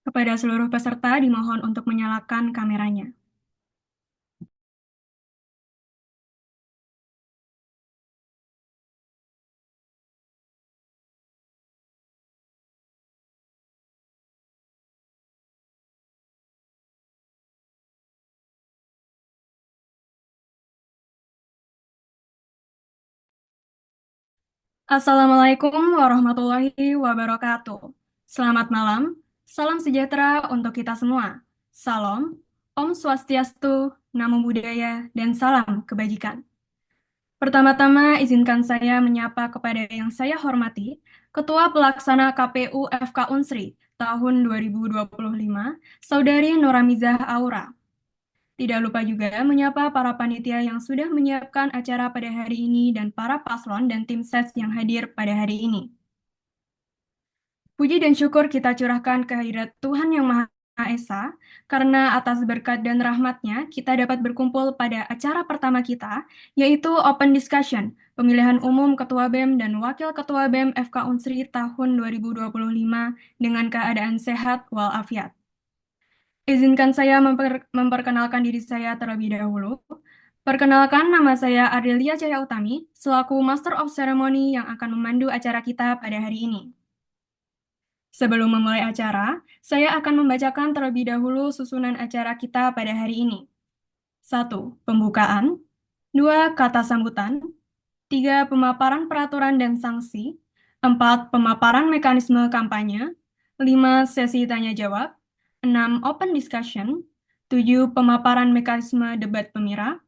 Kepada seluruh peserta dimohon untuk menyalakan kameranya. Assalamualaikum warahmatullahi wabarakatuh. Selamat malam, salam sejahtera untuk kita semua. Salam, Om Swastiastu, Namo Buddhaya, dan salam kebajikan. Pertama-tama izinkan saya menyapa kepada yang saya hormati, Ketua Pelaksana KPU FK Unsri tahun 2025, Saudari Noramizah Aura. Tidak lupa juga menyapa para panitia yang sudah menyiapkan acara pada hari ini dan para paslon dan tim ses yang hadir pada hari ini. Puji dan syukur kita curahkan kehadirat Tuhan Yang Maha Esa, karena atas berkat dan rahmatnya kita dapat berkumpul pada acara pertama kita, yaitu Open Discussion, pemilihan umum Ketua BEM dan Wakil Ketua BEM FK Unsri tahun 2025 dengan keadaan sehat walafiat. Izinkan saya memperkenalkan diri saya terlebih dahulu. Perkenalkan, nama saya Ardelia Cahya Utami, selaku Master of Ceremony yang akan memandu acara kita pada hari ini. Sebelum memulai acara, saya akan membacakan terlebih dahulu susunan acara kita pada hari ini. 1. Pembukaan. 2. Kata sambutan. 3. Pemaparan peraturan dan sanksi. 4. Pemaparan mekanisme kampanye. 5. Sesi tanya-jawab. 6. Open discussion. 7. Pemaparan mekanisme debat pemira.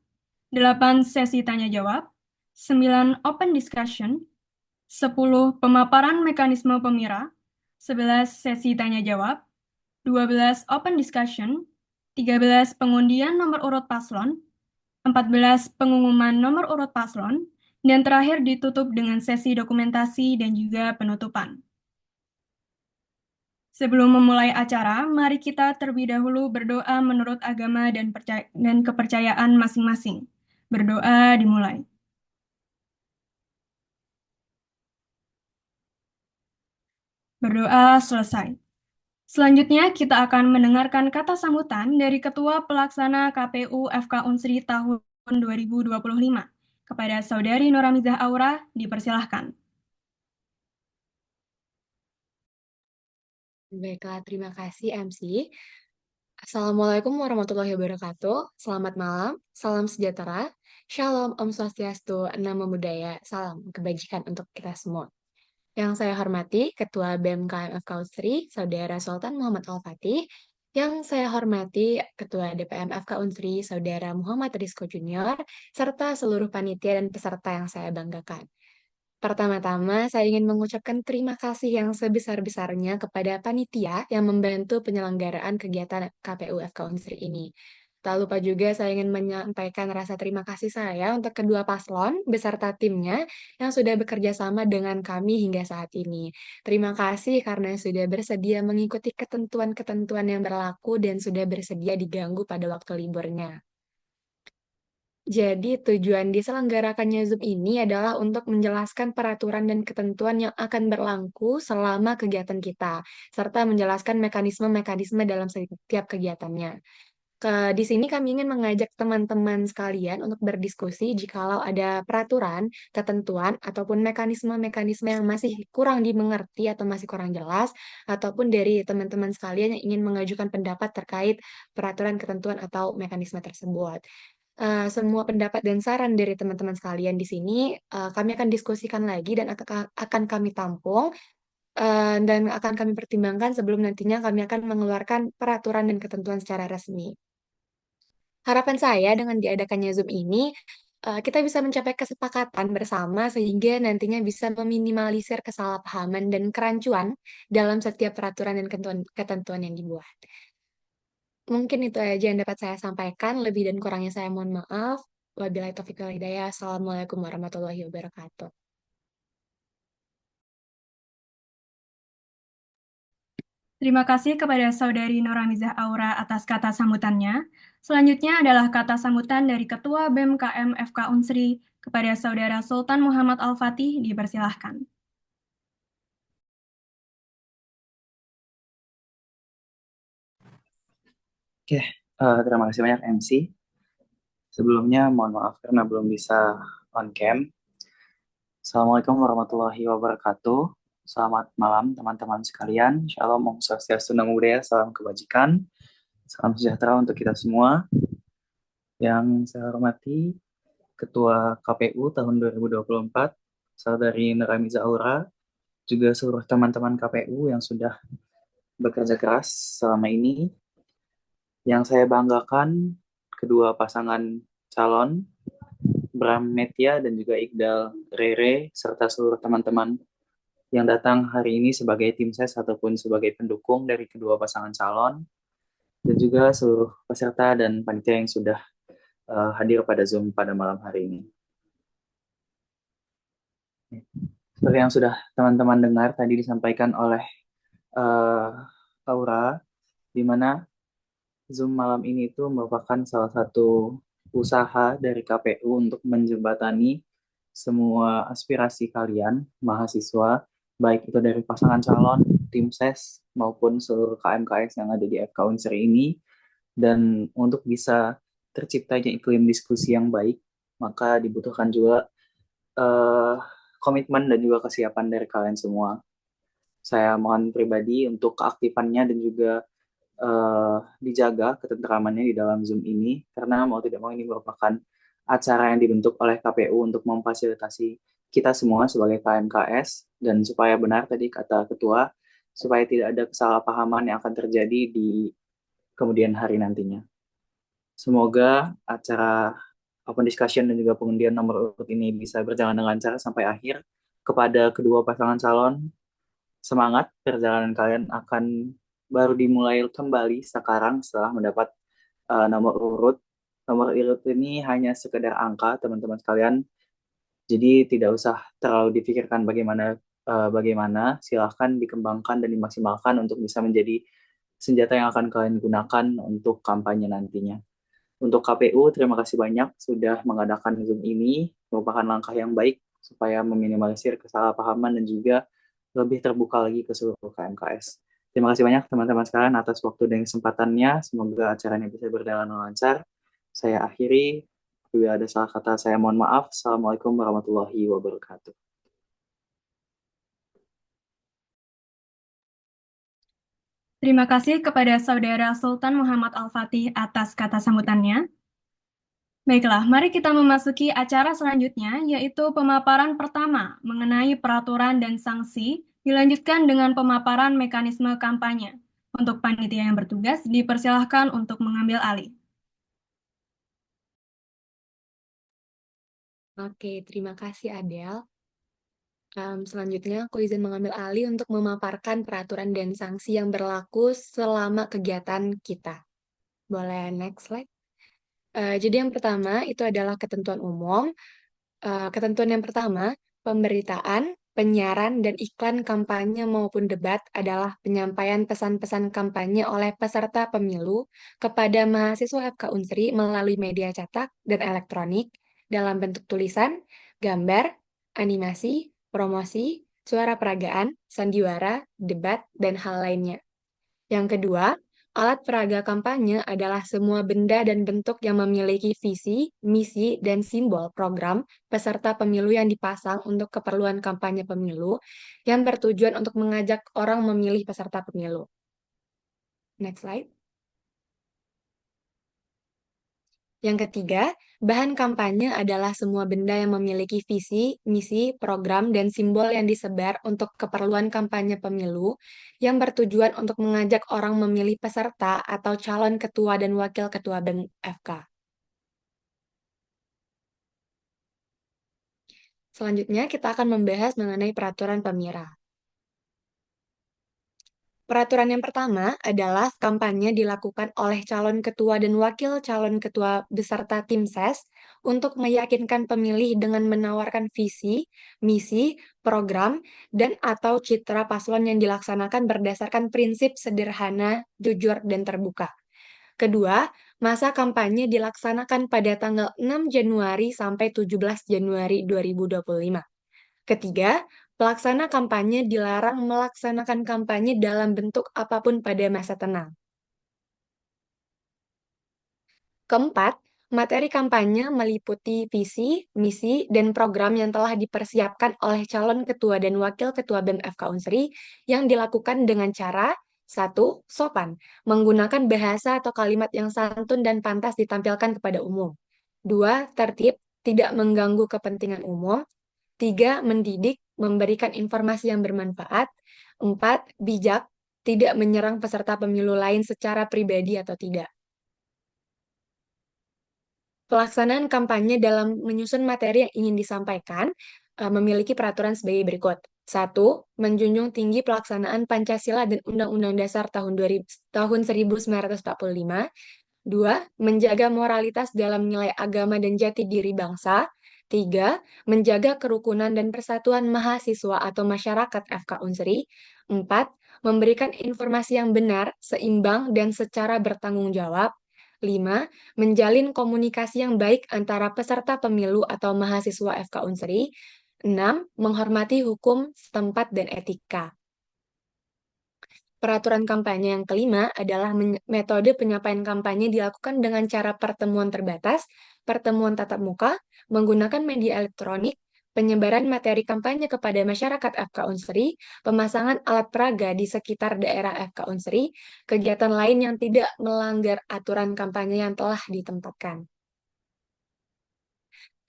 8. Sesi tanya-jawab. 9. Open discussion. 10. Pemaparan mekanisme pemira. 11. Sesi tanya-jawab. 12. Open discussion. 13. Pengundian nomor urut paslon. 14. Pengumuman nomor urut paslon. Dan terakhir ditutup dengan sesi dokumentasi dan juga penutupan. Sebelum memulai acara, mari kita terlebih dahulu berdoa menurut agama dan kepercayaan masing-masing. Berdoa dimulai. Berdoa selesai. Selanjutnya, kita akan mendengarkan kata sambutan dari Ketua Pelaksana KPU FK Unsri tahun 2025. Kepada Saudari Noramizah Aura, dipersilahkan. Baiklah, terima kasih MC. Assalamualaikum warahmatullahi wabarakatuh. Selamat malam, salam sejahtera, Shalom, Om Swastiastu, Namo Buddhaya, salam kebajikan untuk kita semua. Yang saya hormati, Ketua BEM KMF Unsri, Saudara Sultan Muhammad Al-Fatih. Yang saya hormati, Ketua DPM FK Unsri, Saudara Muhammad Rizko Junior, serta seluruh panitia dan peserta yang saya banggakan. Pertama-tama, saya ingin mengucapkan terima kasih yang sebesar-besarnya kepada panitia yang membantu penyelenggaraan kegiatan KPU FK Unsri ini. Tak lupa juga saya ingin menyampaikan rasa terima kasih saya untuk kedua paslon beserta timnya yang sudah bekerja sama dengan kami hingga saat ini. Terima kasih karena sudah bersedia mengikuti ketentuan-ketentuan yang berlaku dan sudah bersedia diganggu pada waktu liburnya. Jadi tujuan diselenggarakannya Zoom ini adalah untuk menjelaskan peraturan dan ketentuan yang akan berlaku selama kegiatan kita, serta menjelaskan mekanisme-mekanisme dalam setiap kegiatannya. Di sini kami ingin mengajak teman-teman sekalian untuk berdiskusi jikalau ada peraturan, ketentuan, ataupun mekanisme-mekanisme yang masih kurang dimengerti atau masih kurang jelas, ataupun dari teman-teman sekalian yang ingin mengajukan pendapat terkait peraturan, ketentuan, atau mekanisme tersebut. Semua pendapat dan saran dari teman-teman sekalian di sini, kami akan diskusikan lagi dan akan kami tampung, dan akan kami pertimbangkan sebelum nantinya kami akan mengeluarkan peraturan dan ketentuan secara resmi. Harapan saya dengan diadakannya Zoom ini, kita bisa mencapai kesepakatan bersama sehingga nantinya bisa meminimalisir kesalahpahaman dan kerancuan dalam setiap peraturan dan ketentuan yang dibuat. Mungkin itu aja yang dapat saya sampaikan, lebih dan kurangnya saya mohon maaf. Wabillahi taufiq wal hidayah. Assalamualaikum warahmatullahi wabarakatuh. Terima kasih kepada Saudari Noramizah Aura atas kata sambutannya. Selanjutnya adalah kata sambutan dari Ketua BEM KM FK Unsri kepada Saudara Sultan Muhammad Al-Fatih, dipersilahkan. Oke, terima kasih banyak MC. Sebelumnya mohon maaf karena belum bisa on cam. Assalamualaikum warahmatullahi wabarakatuh. Selamat malam teman-teman sekalian. Shalom, Om Swastiastu, Namo Buddhaya, salam kebajikan. Salam sejahtera untuk kita semua. Yang saya hormati Ketua KPU tahun 2024, Saudari Nurhamiza Aura, juga seluruh teman-teman KPU yang sudah bekerja keras selama ini. Yang saya banggakan kedua pasangan calon Bram Metia dan juga Iqdal Rere, serta seluruh teman-teman yang datang hari ini sebagai tim ses ataupun sebagai pendukung dari kedua pasangan calon, dan juga seluruh peserta dan panitia yang sudah hadir pada Zoom pada malam hari ini. Seperti yang sudah teman-teman dengar tadi disampaikan oleh Aura, di mana Zoom malam ini itu merupakan salah satu usaha dari KPU untuk menjembatani semua aspirasi kalian, mahasiswa, baik itu dari pasangan calon, tim ses, maupun seluruh KMKS yang ada di FK Unsri ini. Dan untuk bisa terciptanya iklim diskusi yang baik, maka dibutuhkan juga eh, komitmen dan juga kesiapan dari kalian semua. Saya mohon pribadi untuk keaktifannya dan juga dijaga ketentramannya di dalam Zoom ini, karena mau tidak mau ini merupakan acara yang dibentuk oleh KPU untuk memfasilitasi kita semua sebagai KMKS, dan supaya benar tadi kata Ketua, supaya tidak ada kesalahpahaman yang akan terjadi di kemudian hari nantinya. Semoga acara open discussion dan juga pengundian nomor urut ini bisa berjalan dengan lancar sampai akhir. Kepada kedua pasangan calon, semangat, perjalanan kalian akan baru dimulai kembali sekarang setelah mendapat nomor urut. Nomor urut ini hanya sekedar angka, teman-teman sekalian. Jadi tidak usah terlalu dipikirkan bagaimana, silahkan dikembangkan dan dimaksimalkan untuk bisa menjadi senjata yang akan kalian gunakan untuk kampanye nantinya. Untuk KPU, terima kasih banyak sudah mengadakan Zoom ini, merupakan langkah yang baik supaya meminimalisir kesalahpahaman dan juga lebih terbuka lagi ke seluruh KMKS. Terima kasih banyak teman-teman sekalian atas waktu dan kesempatannya. Semoga acaranya bisa berjalan lancar. Saya akhiri. Bila ada salah kata, saya mohon maaf. Assalamualaikum warahmatullahi wabarakatuh. Terima kasih kepada Saudara Sultan Muhammad Al-Fatih atas kata sambutannya. Baiklah, mari kita memasuki acara selanjutnya, yaitu pemaparan pertama mengenai peraturan dan sanksi, dilanjutkan dengan pemaparan mekanisme kampanye. Untuk panitia yang bertugas, dipersilahkan untuk mengambil alih. Oke, terima kasih Adel. Selanjutnya, aku izin mengambil alih untuk memaparkan peraturan dan sanksi yang berlaku selama kegiatan kita. Boleh next slide? Jadi yang pertama itu adalah ketentuan umum. Ketentuan yang pertama, pemberitaan, penyiaran, dan iklan kampanye maupun debat adalah penyampaian pesan-pesan kampanye oleh peserta pemilu kepada mahasiswa FK Unsri melalui media cetak dan elektronik dalam bentuk tulisan, gambar, animasi, promosi, suara peragaan, sandiwara, debat, dan hal lainnya. Yang kedua, alat peraga kampanye adalah semua benda dan bentuk yang memiliki visi, misi, dan simbol program peserta pemilu yang dipasang untuk keperluan kampanye pemilu yang bertujuan untuk mengajak orang memilih peserta pemilu. Next slide. Yang ketiga, bahan kampanye adalah semua benda yang memiliki visi, misi, program, dan simbol yang disebar untuk keperluan kampanye pemilu yang bertujuan untuk mengajak orang memilih peserta atau calon ketua dan wakil ketua BEM FK. Selanjutnya, kita akan membahas mengenai peraturan Pemira. Peraturan yang pertama adalah kampanye dilakukan oleh calon ketua dan wakil calon ketua beserta tim ses untuk meyakinkan pemilih dengan menawarkan visi, misi, program, dan atau citra paslon yang dilaksanakan berdasarkan prinsip sederhana, jujur, dan terbuka. Kedua, masa kampanye dilaksanakan pada tanggal 6 Januari sampai 17 Januari 2025. Ketiga, pelaksana kampanye dilarang melaksanakan kampanye dalam bentuk apapun pada masa tenang. Keempat, materi kampanye meliputi visi, misi, dan program yang telah dipersiapkan oleh calon ketua dan wakil ketua BEM FK Unsri yang dilakukan dengan cara: 1. Sopan, menggunakan bahasa atau kalimat yang santun dan pantas ditampilkan kepada umum. 2. Tertib, tidak mengganggu kepentingan umum. 3. Mendidik, memberikan informasi yang bermanfaat. 4. Bijak, tidak menyerang peserta pemilu lain secara pribadi atau tidak. Pelaksanaan kampanye dalam menyusun materi yang ingin disampaikan memiliki peraturan sebagai berikut. 1. Menjunjung tinggi pelaksanaan Pancasila dan Undang-Undang Dasar tahun 1945. 2. Menjaga moralitas dalam nilai agama dan jati diri bangsa. 3. Menjaga kerukunan dan persatuan mahasiswa atau masyarakat FK Unsri. 4. Memberikan informasi yang benar, seimbang, dan secara bertanggung jawab. 5. Menjalin komunikasi yang baik antara peserta pemilu atau mahasiswa FK Unsri. 6. Menghormati hukum setempat dan etika. Peraturan kampanye yang kelima adalah metode penyampaian kampanye dilakukan dengan cara pertemuan terbatas, pertemuan tatap muka, menggunakan media elektronik, penyebaran materi kampanye kepada masyarakat FK Unsri, pemasangan alat peraga di sekitar daerah FK Unsri, kegiatan lain yang tidak melanggar aturan kampanye yang telah ditempatkan.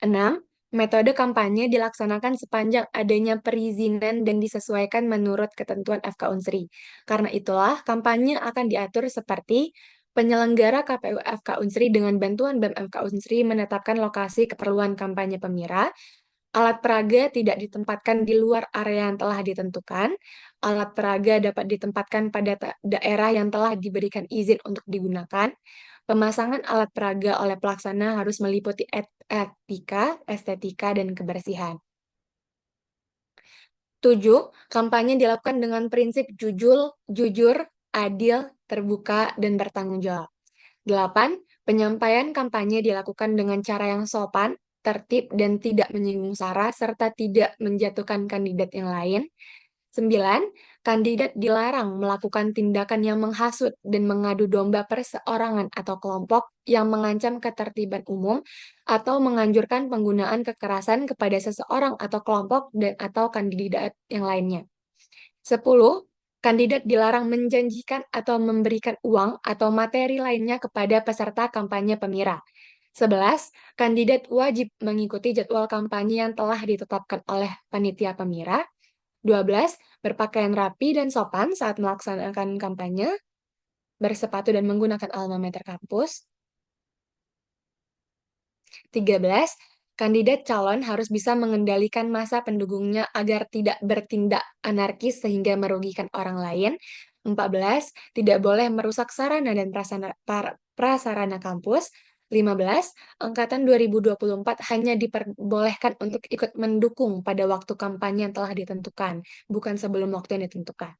6. Metode kampanye dilaksanakan sepanjang adanya perizinan dan disesuaikan menurut ketentuan FK Unsri. Karena itulah, kampanye akan diatur seperti: penyelenggara KPU FK Unsri dengan bantuan BEM FK Unsri menetapkan lokasi keperluan kampanye pemira, alat peraga tidak ditempatkan di luar area yang telah ditentukan, alat peraga dapat ditempatkan pada daerah yang telah diberikan izin untuk digunakan. Pemasangan alat peraga oleh pelaksana harus meliputi etika, estetika, dan kebersihan. 7. Kampanye dilakukan dengan prinsip jujur, adil, terbuka, dan bertanggung jawab. 8. Penyampaian kampanye dilakukan dengan cara yang sopan, tertib, dan tidak menyinggung sara, serta tidak menjatuhkan kandidat yang lain. 9. Kandidat dilarang melakukan tindakan yang menghasut dan mengadu domba perseorangan atau kelompok yang mengancam ketertiban umum atau menganjurkan penggunaan kekerasan kepada seseorang atau kelompok dan atau kandidat yang lainnya. 10. Kandidat dilarang menjanjikan atau memberikan uang atau materi lainnya kepada peserta kampanye pemira. 11. Kandidat wajib mengikuti jadwal kampanye yang telah ditetapkan oleh panitia pemira. 12. Berpakaian rapi dan sopan saat melaksanakan kampanye, bersepatu dan menggunakan alma mater kampus. 13. Kandidat calon harus bisa mengendalikan massa pendukungnya agar tidak bertindak anarkis sehingga merugikan orang lain. 14. Tidak boleh merusak sarana dan prasarana kampus. 15. Angkatan 2024 hanya diperbolehkan untuk ikut mendukung pada waktu kampanye yang telah ditentukan, bukan sebelum waktu yang ditentukan.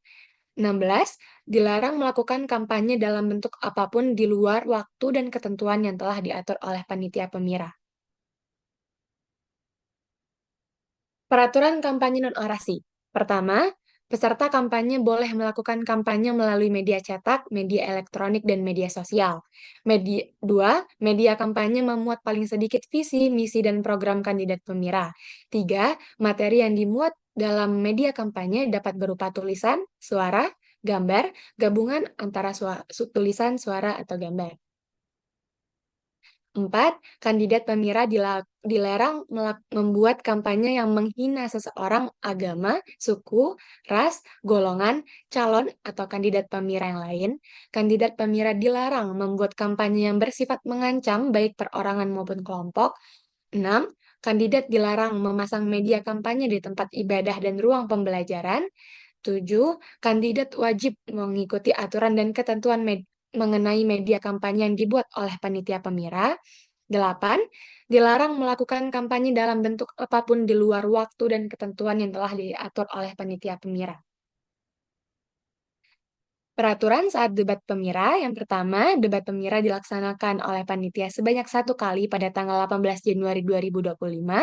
16. Dilarang melakukan kampanye dalam bentuk apapun di luar waktu dan ketentuan yang telah diatur oleh panitia pemira. Peraturan kampanye non-orasi. Pertama, peserta kampanye boleh melakukan kampanye melalui media cetak, media elektronik, dan media sosial. 2. Media kampanye memuat paling sedikit visi, misi, dan program kandidat pemira. 3. Materi yang dimuat dalam media kampanye dapat berupa tulisan, suara, gambar, gabungan antara tulisan, suara, atau gambar. 4. Kandidat pemira dilarang membuat kampanye yang menghina seseorang, agama, suku, ras, golongan, calon, atau kandidat pemira yang lain. Kandidat pemira dilarang membuat kampanye yang bersifat mengancam baik perorangan maupun kelompok. 6. Kandidat dilarang memasang media kampanye di tempat ibadah dan ruang pembelajaran. 7. Kandidat wajib mengikuti aturan dan ketentuan mengenai media kampanye yang dibuat oleh panitia pemira. 8. Dilarang melakukan kampanye dalam bentuk apapun di luar waktu dan ketentuan yang telah diatur oleh panitia pemira. Peraturan saat debat pemira. Yang pertama, debat pemira dilaksanakan oleh panitia sebanyak 1 kali pada tanggal 18 Januari 2025,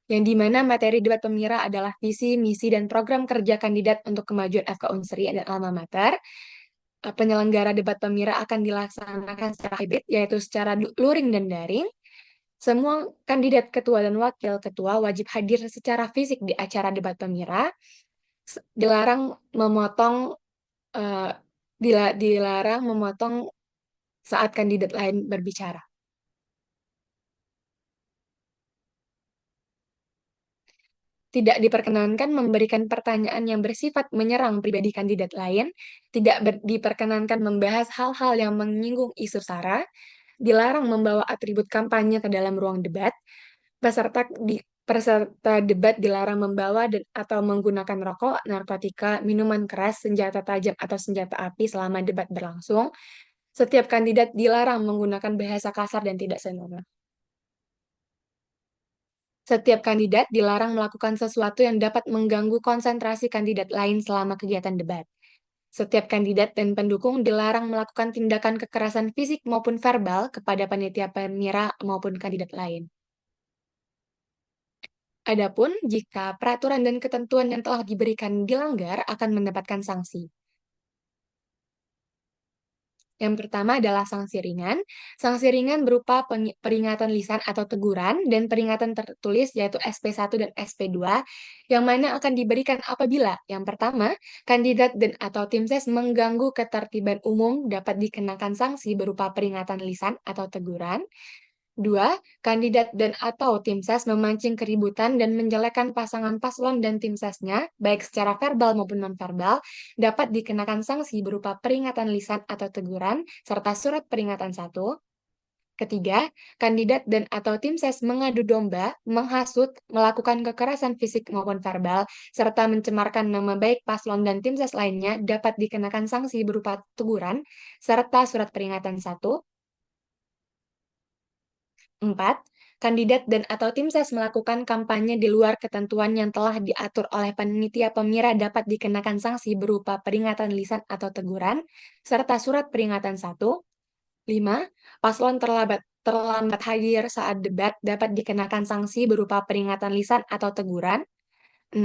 yang dimana materi debat pemira adalah visi, misi, dan program kerja kandidat untuk kemajuan FK Unsri dan Alma Mater. penyelenggara debat pemira akan dilaksanakan secara hybrid, yaitu secara luring dan daring. Semua kandidat ketua dan wakil ketua wajib hadir secara fisik di acara debat pemira. Dilarang memotong eh, dilarang memotong saat kandidat lain berbicara. Tidak diperkenankan memberikan pertanyaan yang bersifat menyerang pribadi kandidat lain, tidak diperkenankan membahas hal-hal yang menyinggung isu SARA, dilarang membawa atribut kampanye ke dalam ruang debat, peserta debat dilarang membawa dan atau menggunakan rokok, narkotika, minuman keras, senjata tajam atau senjata api selama debat berlangsung. Setiap kandidat dilarang menggunakan bahasa kasar dan tidak senonoh. Setiap kandidat dilarang melakukan sesuatu yang dapat mengganggu konsentrasi kandidat lain selama kegiatan debat. Setiap kandidat dan pendukung dilarang melakukan tindakan kekerasan fisik maupun verbal kepada panitia pemira maupun kandidat lain. Adapun jika peraturan dan ketentuan yang telah diberikan dilanggar akan mendapatkan sanksi. Yang pertama adalah sanksi ringan. Sanksi ringan berupa peringatan lisan atau teguran dan peringatan tertulis yaitu SP1 dan SP2 yang mana akan diberikan apabila yang pertama, kandidat dan atau tim ses mengganggu ketertiban umum dapat dikenakan sanksi berupa peringatan lisan atau teguran. Dua, kandidat dan atau tim ses memancing keributan dan menjelekkan pasangan paslon dan tim sesnya, baik secara verbal maupun nonverbal, dapat dikenakan sanksi berupa peringatan lisan atau teguran, serta surat peringatan 1. Ketiga, kandidat dan atau tim ses mengadu domba, menghasut, melakukan kekerasan fisik maupun verbal, serta mencemarkan nama baik paslon dan tim ses lainnya dapat dikenakan sanksi berupa teguran, serta surat peringatan 1. 4. Kandidat dan atau tim ses melakukan kampanye di luar ketentuan yang telah diatur oleh panitia pemira dapat dikenakan sanksi berupa peringatan lisan atau teguran, serta surat peringatan 1. 5. Paslon terlambat hadir saat debat dapat dikenakan sanksi berupa peringatan lisan atau teguran. 6.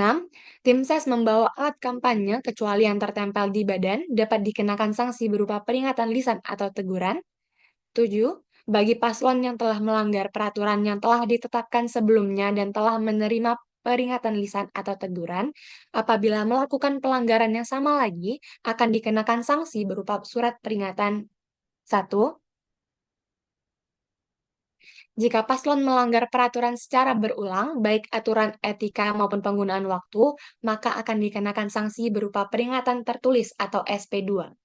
Tim ses membawa alat kampanye kecuali yang tertempel di badan dapat dikenakan sanksi berupa peringatan lisan atau teguran. 7. Bagi paslon yang telah melanggar peraturan yang telah ditetapkan sebelumnya dan telah menerima peringatan lisan atau teguran, apabila melakukan pelanggaran yang sama lagi, akan dikenakan sanksi berupa surat peringatan 1. Jika paslon melanggar peraturan secara berulang, baik aturan etika maupun penggunaan waktu, maka akan dikenakan sanksi berupa peringatan tertulis atau SP2.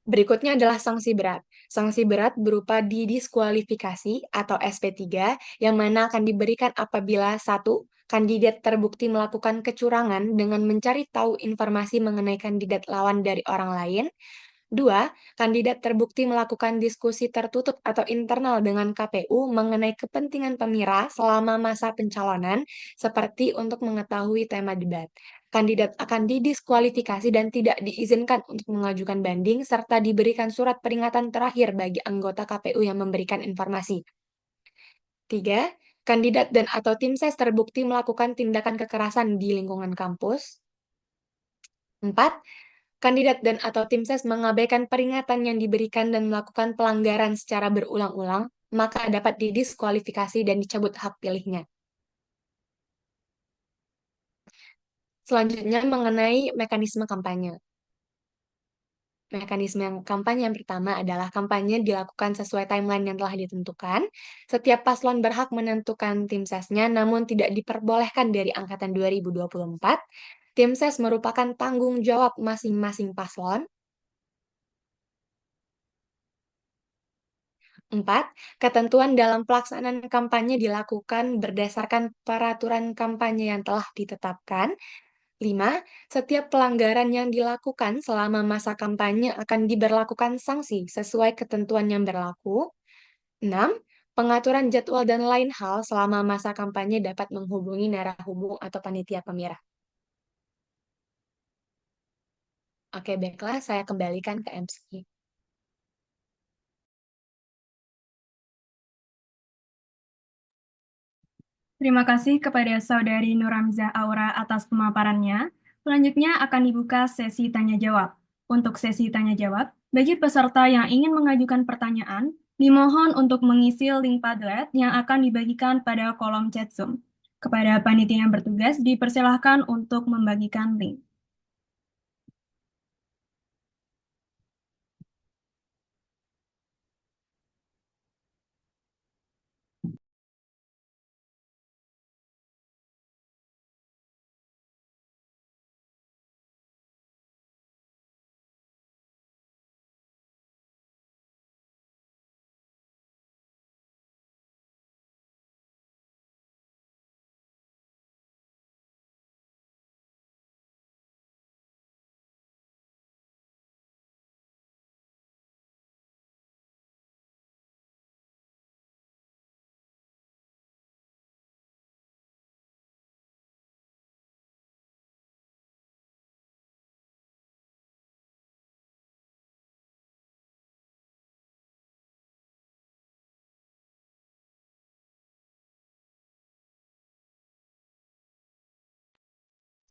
Berikutnya adalah sanksi berat. Sanksi berat berupa didiskualifikasi atau SP3 yang mana akan diberikan apabila 1. Kandidat terbukti melakukan kecurangan dengan mencari tahu informasi mengenai kandidat lawan dari orang lain. 2. Kandidat terbukti melakukan diskusi tertutup atau internal dengan KPU mengenai kepentingan pemira selama masa pencalonan, seperti untuk mengetahui tema debat. Kandidat akan didiskualifikasi dan tidak diizinkan untuk mengajukan banding, serta diberikan surat peringatan terakhir bagi anggota KPU yang memberikan informasi. 3. Kandidat dan atau tim ses terbukti melakukan tindakan kekerasan di lingkungan kampus. 4. Kandidat dan atau tim ses mengabaikan peringatan yang diberikan dan melakukan pelanggaran secara berulang-ulang, maka dapat didiskualifikasi dan dicabut hak pilihnya. Selanjutnya mengenai mekanisme kampanye. Mekanisme kampanye yang pertama adalah kampanye dilakukan sesuai timeline yang telah ditentukan. Setiap paslon berhak menentukan tim sesnya, namun tidak diperbolehkan dari angkatan 2024. Tim ses merupakan tanggung jawab masing-masing paslon. 4. Ketentuan dalam pelaksanaan kampanye dilakukan berdasarkan peraturan kampanye yang telah ditetapkan. 5. Setiap pelanggaran yang dilakukan selama masa kampanye akan diberlakukan sanksi sesuai ketentuan yang berlaku. 6. Pengaturan jadwal dan lain hal selama masa kampanye dapat menghubungi narahubung atau panitia pemira. Oke, baiklah, saya kembalikan ke MC. Terima kasih kepada Saudari Nuramza Aura atas pemaparannya. Selanjutnya akan dibuka sesi tanya jawab. Untuk sesi tanya jawab, bagi peserta yang ingin mengajukan pertanyaan, dimohon untuk mengisi link Padlet yang akan dibagikan pada kolom chat Zoom. Kepada panitia yang bertugas, dipersilahkan untuk membagikan link.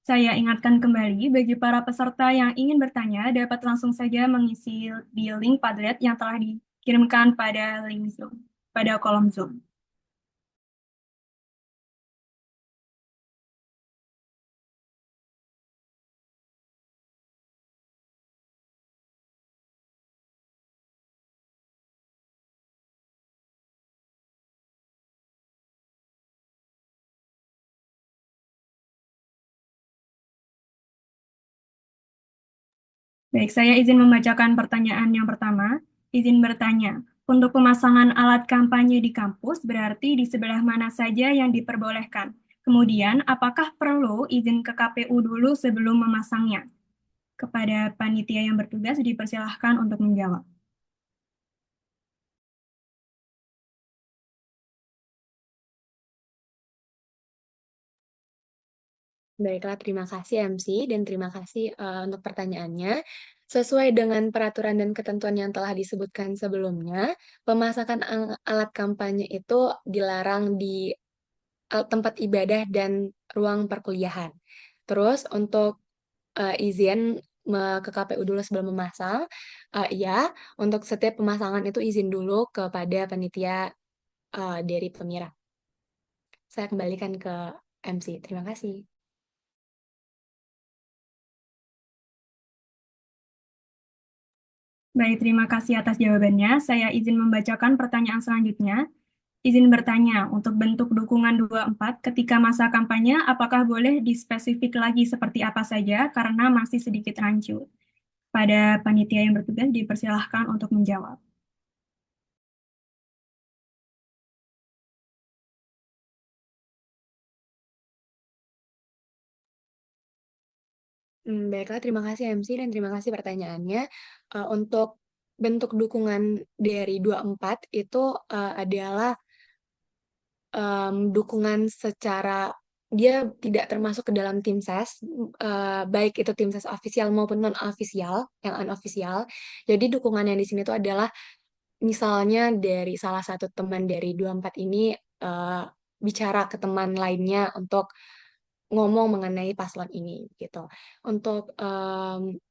Saya ingatkan kembali, bagi para peserta yang ingin bertanya, dapat langsung saja mengisi di link Padlet yang telah dikirimkan pada link Zoom, pada kolom Zoom. Baik, saya izin membacakan pertanyaan yang pertama. Izin bertanya, untuk pemasangan alat kampanye di kampus berarti di sebelah mana saja yang diperbolehkan? Kemudian, apakah perlu izin ke KPU dulu sebelum memasangnya? Kepada panitia yang bertugas dipersilahkan untuk menjawab. Baiklah, terima kasih MC dan terima kasih untuk pertanyaannya. Sesuai dengan peraturan dan ketentuan yang telah disebutkan sebelumnya, pemasakan alat kampanye itu dilarang di tempat ibadah dan ruang perkuliahan. Terus untuk izin ke KPU dulu sebelum memasang, ya, untuk setiap pemasangan itu izin dulu kepada panitia dari Pemira. Saya kembalikan ke MC. Terima kasih. Baik, terima kasih atas jawabannya. Saya izin membacakan pertanyaan selanjutnya. Izin bertanya, untuk bentuk dukungan 24 ketika masa kampanye, apakah boleh dispesifik lagi seperti apa saja karena masih sedikit rancu? Pada panitia yang bertugas dipersilahkan untuk menjawab. Baiklah, terima kasih MC dan terima kasih pertanyaannya. Untuk bentuk dukungan dari 24 itu adalah dukungan secara dia tidak termasuk ke dalam tim ses, baik itu tim ses official maupun non official, yang unofficial. Jadi dukungan yang di sini itu adalah misalnya dari salah satu teman dari 24 ini bicara ke teman lainnya untuk ngomong mengenai paslon ini gitu. Untuk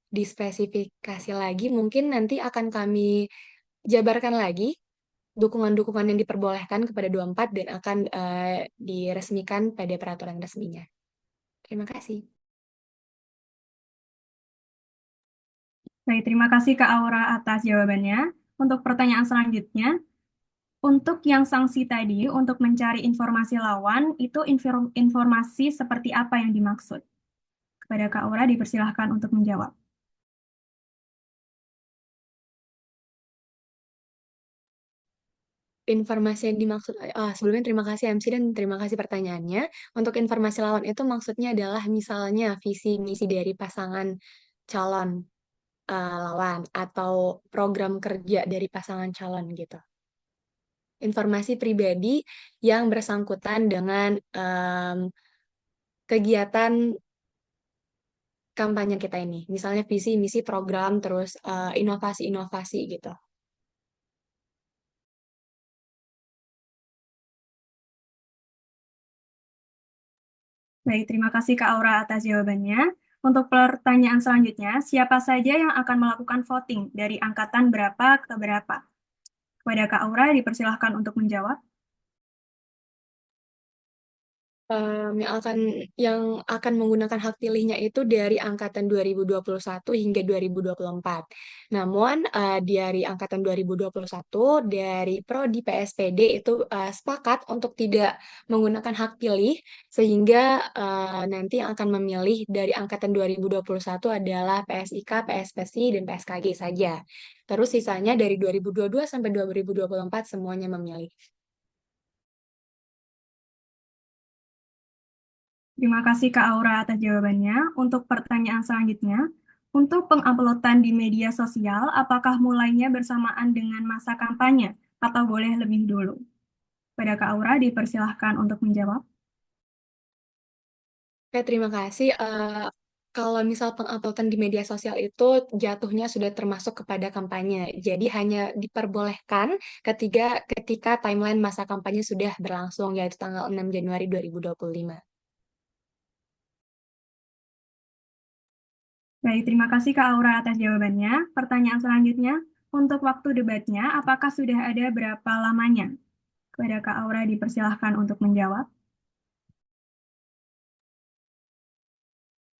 dispesifikasi lagi, mungkin nanti akan kami jabarkan lagi dukungan-dukungan yang diperbolehkan kepada 24 dan akan diresmikan pada peraturan resminya. Terima kasih. Baik, terima kasih Kak Aura atas jawabannya. Untuk pertanyaan selanjutnya, untuk yang sanksi tadi, untuk mencari informasi lawan, itu informasi seperti apa yang dimaksud? Kepada Kak Aura dipersilahkan untuk menjawab. Informasi yang dimaksud, sebelumnya terima kasih MC dan terima kasih pertanyaannya. Untuk informasi lawan itu maksudnya adalah misalnya visi misi dari pasangan calon lawan atau program kerja dari pasangan calon gitu. Informasi pribadi yang bersangkutan dengan kegiatan kampanye kita ini. Misalnya visi, misi, program, terus inovasi-inovasi gitu. Baik, terima kasih Kak Aura atas jawabannya. Untuk pertanyaan selanjutnya, siapa saja yang akan melakukan voting dari angkatan berapa ke berapa? Kepada Kak Aura dipersilahkan untuk menjawab. Yang akan menggunakan hak pilihnya itu dari angkatan 2021 hingga 2024. Namun dari angkatan 2021 dari Prodi PSPD itu sepakat untuk tidak menggunakan hak pilih sehingga nanti yang akan memilih dari angkatan 2021 adalah PSIK, PSPSI dan PSKG saja. Terus sisanya dari 2022 sampai 2024 semuanya memilih. Terima kasih Kak Aura atas jawabannya. Untuk pertanyaan selanjutnya, untuk penguploadan di media sosial, apakah mulainya bersamaan dengan masa kampanye atau boleh lebih dulu? Pada Kak Aura dipersilahkan untuk menjawab. Oke, terima kasih. Kalau misal penguploadan di media sosial itu jatuhnya sudah termasuk kepada kampanye. Jadi hanya diperbolehkan ketika timeline masa kampanye sudah berlangsung, yaitu tanggal 6 Januari 2025. Baik, terima kasih Kak Aura atas jawabannya. Pertanyaan selanjutnya, untuk waktu debatnya, apakah sudah ada berapa lamanya? Kepada Kak Aura dipersilahkan untuk menjawab.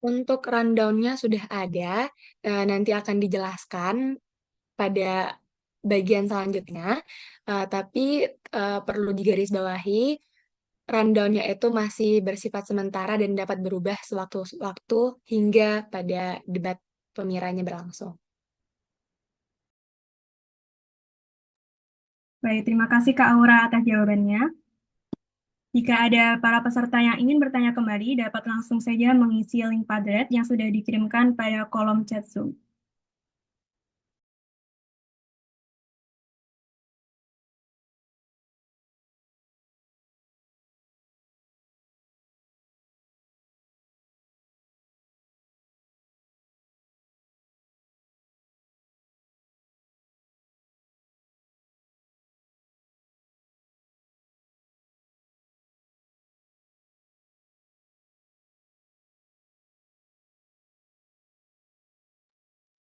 Untuk rundown-nya sudah ada, nanti akan dijelaskan pada bagian selanjutnya. Tapi perlu digarisbawahi, rundown-nya itu masih bersifat sementara dan dapat berubah sewaktu-waktu hingga pada debat pemiranya berlangsung. Baik, terima kasih Kak Aura atas jawabannya. Jika ada para peserta yang ingin bertanya kembali, dapat langsung saja mengisi link Padlet yang sudah dikirimkan pada kolom chat Zoom.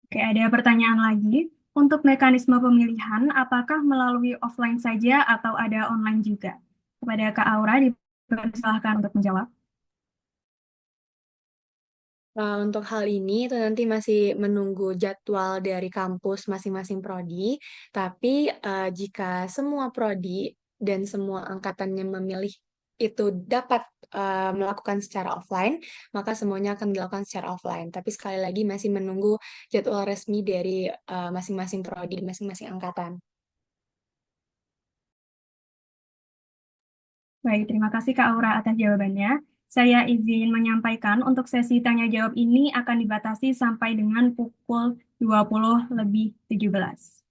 Oke, ada pertanyaan lagi. Untuk mekanisme pemilihan, apakah melalui offline saja atau ada online juga? Kepada Kak Aura, dipersilahkan untuk menjawab. Untuk hal ini itu nanti masih menunggu jadwal dari kampus masing-masing prodi. Tapi jika semua prodi dan semua angkatannya memilih itu dapat melakukan secara offline, maka semuanya akan dilakukan secara offline. Tapi sekali lagi masih menunggu jadwal resmi dari masing-masing prodi, masing-masing angkatan. Baik, terima kasih Kak Aura atas jawabannya. Saya izin menyampaikan untuk sesi tanya jawab ini akan dibatasi sampai dengan pukul 20:17.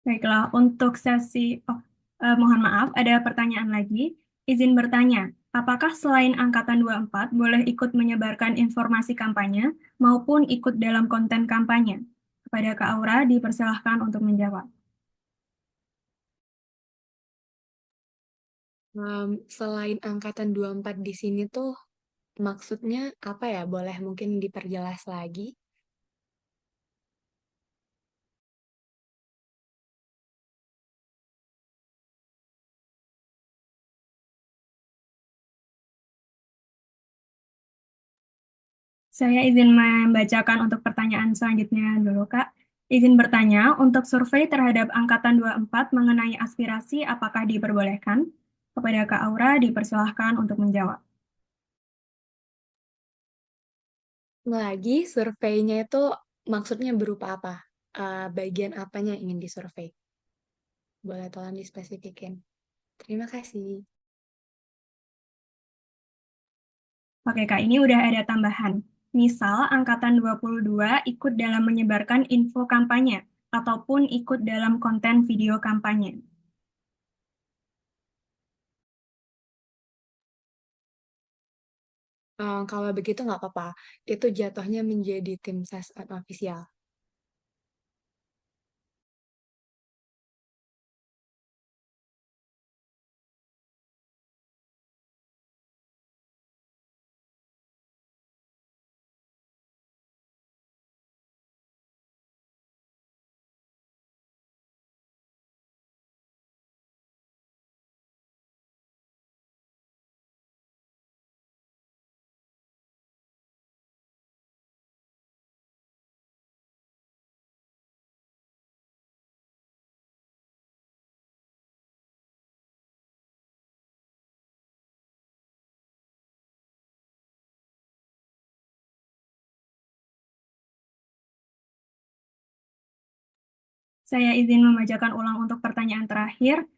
Baiklah, untuk mohon maaf, ada pertanyaan lagi. Izin bertanya, apakah selain Angkatan 24 boleh ikut menyebarkan informasi kampanye maupun ikut dalam konten kampanye? Kepada Kak Aura, dipersilahkan untuk menjawab. Selain angkatan 24 di sini tuh maksudnya apa ya? Boleh mungkin diperjelas lagi? Saya izin membacakan untuk pertanyaan selanjutnya dulu, Kak. Izin bertanya, untuk survei terhadap Angkatan 24 mengenai aspirasi apakah diperbolehkan? Kepada Kak Aura dipersilahkan untuk menjawab. Lagi, surveinya itu maksudnya berupa apa? Bagian apanya yang ingin disurvei? Boleh tolong dispesifikin. Terima kasih. Oke Kak, ini udah ada tambahan. Misal, Angkatan 22 ikut dalam menyebarkan info kampanye ataupun ikut dalam konten video kampanye. Kalau begitu nggak apa-apa. Itu jatuhnya menjadi tim ses ofisial. Saya izin membacakan ulang untuk pertanyaan terakhir.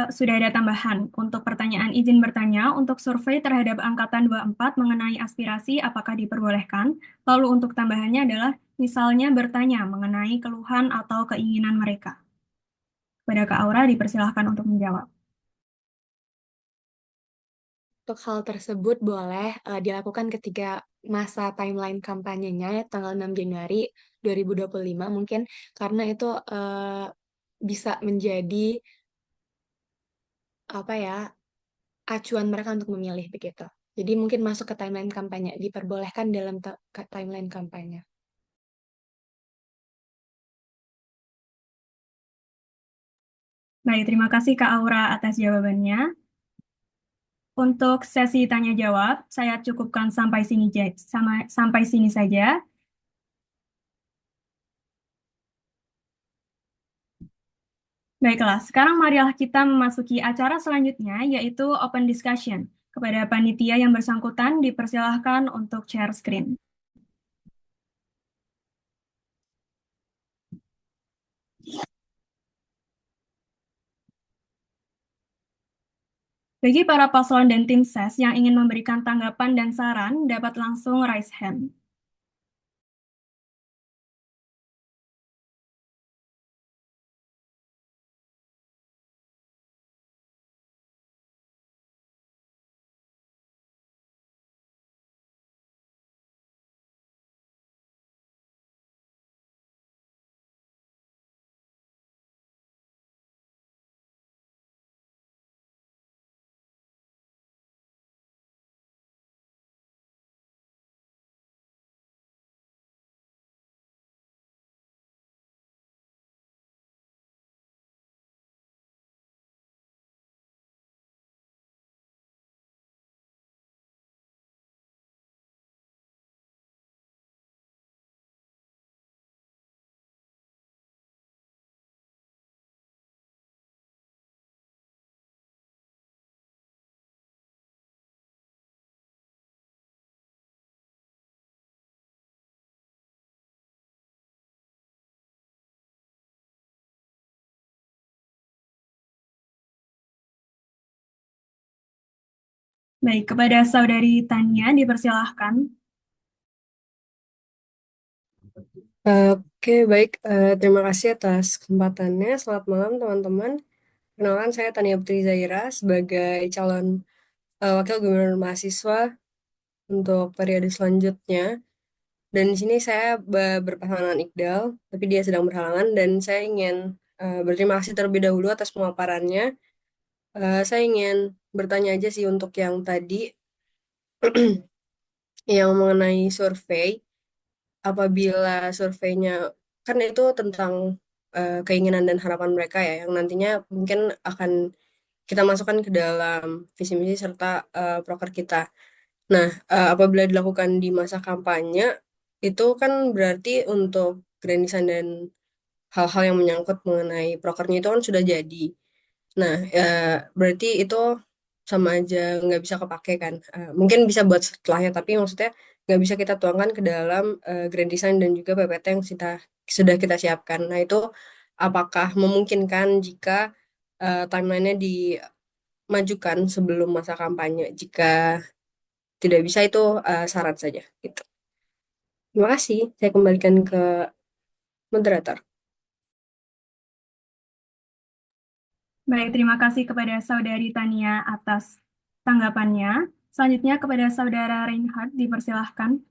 Sudah ada tambahan. Untuk pertanyaan izin bertanya, untuk survei terhadap Angkatan 24 mengenai aspirasi apakah diperbolehkan? Lalu untuk tambahannya adalah misalnya bertanya mengenai keluhan atau keinginan mereka. Pada Kak Aura dipersilahkan untuk menjawab. Untuk hal tersebut boleh dilakukan ketika masa timeline kampanyenya ya, tanggal 6 Januari 2025 mungkin karena itu bisa menjadi apa ya acuan mereka untuk memilih begitu. Jadi mungkin masuk ke timeline kampanye, diperbolehkan dalam timeline kampanye. Baik, terima kasih Kak Aura atas jawabannya. Untuk sesi tanya jawab, saya cukupkan sampai sini saja. Baiklah, sekarang marilah kita memasuki acara selanjutnya, yaitu open discussion. Kepada panitia yang bersangkutan, dipersilahkan untuk share screen. Bagi para paslon dan tim ses yang ingin memberikan tanggapan dan saran, dapat langsung raise hand. Baik, kepada Saudari Tania dipersilahkan. Oke, baik. Terima kasih atas kesempatannya. Selamat malam, teman-teman. Perkenalkan, saya Tania Putri Zaira sebagai calon wakil gubernur mahasiswa untuk periode selanjutnya. Dan di sini saya berpasangan dengan Iqdal, tapi dia sedang berhalangan. Dan saya ingin berterima kasih terlebih dahulu atas pemaparannya. Saya ingin bertanya aja sih untuk yang tadi, yang mengenai survei. Apabila surveinya kan itu tentang keinginan dan harapan mereka ya yang nantinya mungkin akan kita masukkan ke dalam visi misi serta proker kita. Nah, apabila dilakukan di masa kampanye itu kan berarti untuk grand design dan hal-hal yang menyangkut mengenai prokernya itu kan sudah jadi. Nah, ya, berarti itu sama aja nggak bisa kepake kan. Mungkin bisa buat setelahnya, tapi maksudnya nggak bisa kita tuangkan ke dalam grand design dan juga PPT yang sudah kita siapkan. Nah, itu apakah memungkinkan jika timelinenya dimajukan sebelum masa kampanye? Jika tidak bisa itu syarat saja. Gitu. Terima kasih. Saya kembalikan ke moderator. Baik, terima kasih kepada Saudari Tania atas tanggapannya. Selanjutnya kepada Saudara Reinhard, dipersilahkan.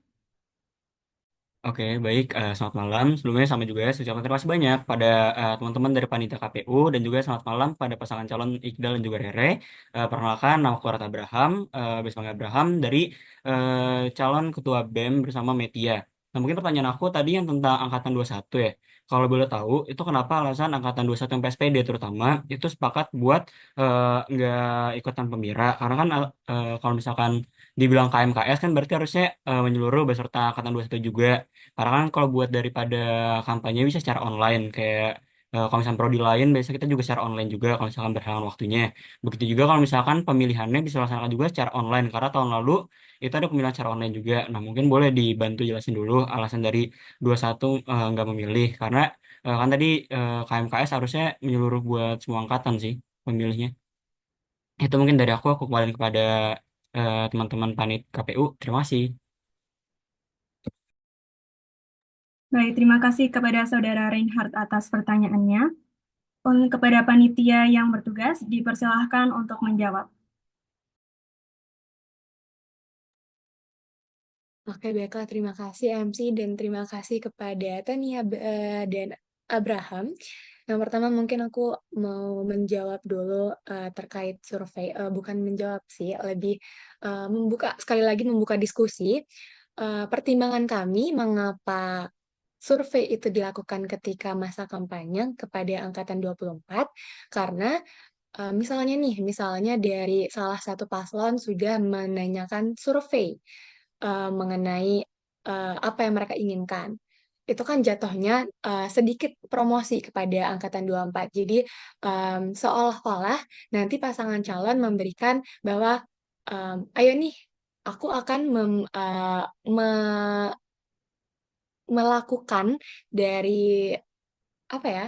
Oke, baik. Selamat malam. Sebelumnya sama juga saya ucapkan terima kasih banyak pada teman-teman dari Panitia KPU dan juga selamat malam pada pasangan calon Iqdal dan juga Rere. Perkenalkan, nama aku Arat Abraham, Bismanga Abraham dari calon Ketua BEM bersama Metia. Nah, mungkin pertanyaan aku tadi yang tentang Angkatan 21 ya. Kalau boleh tahu, itu kenapa alasan Angkatan 21 yang PSPD terutama itu sepakat buat nggak ikutan pemira? Karena kan kalau misalkan dibilang KMKS kan berarti harusnya menyeluruh beserta Angkatan 21 juga. Karena kan kalau buat daripada kampanye bisa secara online kayak kalau misalkan prodi lain biasanya kita juga secara online juga kalau misalkan berhalangan waktunya. Begitu juga kalau misalkan pemilihannya bisa dilaksanakan juga secara online karena tahun lalu itu ada pemilihan secara online juga. Nah, mungkin boleh dibantu jelasin dulu alasan dari 21 nggak memilih karena kan tadi KMKS harusnya menyeluruh buat semua angkatan sih pemilihnya. Itu mungkin dari aku kembali kepada teman-teman panit KPU. Terima kasih. Baik, terima kasih kepada Saudara Reinhard atas pertanyaannya. Kepada panitia yang bertugas, dipersilahkan untuk menjawab. Oke, baiklah. Terima kasih MC dan terima kasih kepada Tania dan Abraham. Yang pertama mungkin aku mau menjawab dulu terkait survei. Bukan menjawab sih, lebih sekali lagi membuka diskusi. Pertimbangan kami mengapa survei itu dilakukan ketika masa kampanye kepada Angkatan 24, karena misalnya dari salah satu paslon sudah menanyakan survei mengenai apa yang mereka inginkan. Itu kan jatuhnya sedikit promosi kepada Angkatan 24. Jadi seolah-olah nanti pasangan calon memberikan bahwa ayo nih, aku akan melakukan dari apa ya?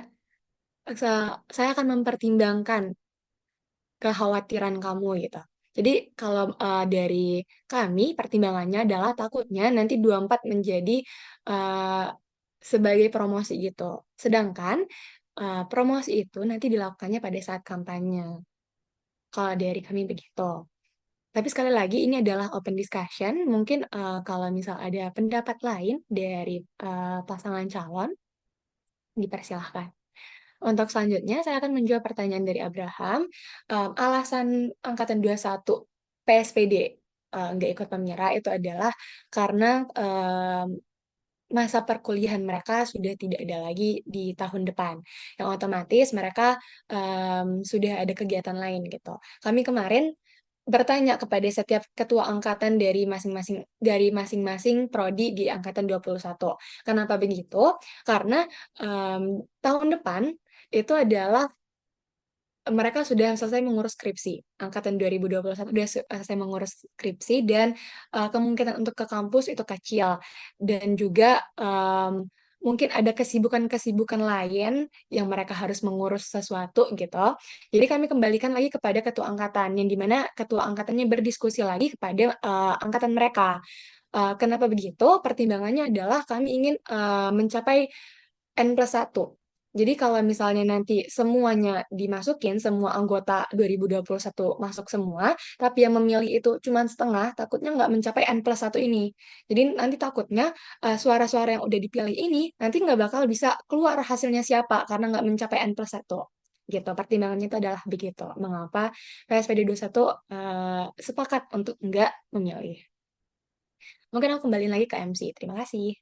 Saya akan mempertimbangkan kekhawatiran kamu gitu. Jadi kalau dari kami pertimbangannya adalah takutnya nanti 24 menjadi eh, sebagai promosi gitu. Sedangkan promosi itu nanti dilakukannya pada saat kampanye. Kalau dari kami begitu. Tapi sekali lagi ini adalah open discussion. Mungkin kalau misal ada pendapat lain dari pasangan calon, dipersilahkan. Untuk selanjutnya, saya akan menjawab pertanyaan dari Abraham. Alasan Angkatan 21 PSPD nggak ikut pemira itu adalah karena masa perkuliahan mereka sudah tidak ada lagi di tahun depan. Yang otomatis mereka sudah ada kegiatan lain gitu. Kami kemarin bertanya kepada setiap ketua angkatan dari masing-masing prodi di angkatan 21. Kenapa begitu? Karena tahun depan itu adalah mereka sudah selesai mengurus skripsi. Angkatan 2021 sudah selesai mengurus skripsi dan kemungkinan untuk ke kampus itu kecil. Dan juga mungkin ada kesibukan-kesibukan lain yang mereka harus mengurus sesuatu gitu. Jadi kami kembalikan lagi kepada ketua angkatan, yang dimana ketua angkatannya berdiskusi lagi kepada angkatan mereka. Kenapa begitu? Pertimbangannya adalah kami ingin mencapai N+1. Jadi kalau misalnya nanti semuanya dimasukin, semua anggota 2021 masuk semua, tapi yang memilih itu cuma setengah, takutnya nggak mencapai N+1 ini. Jadi nanti takutnya suara-suara yang udah dipilih ini, nanti nggak bakal bisa keluar hasilnya siapa, karena nggak mencapai N+1. Gitu, pertimbangannya itu adalah begitu. Mengapa PSPD 21 sepakat untuk nggak memilih. Mungkin aku kembali lagi ke MC. Terima kasih.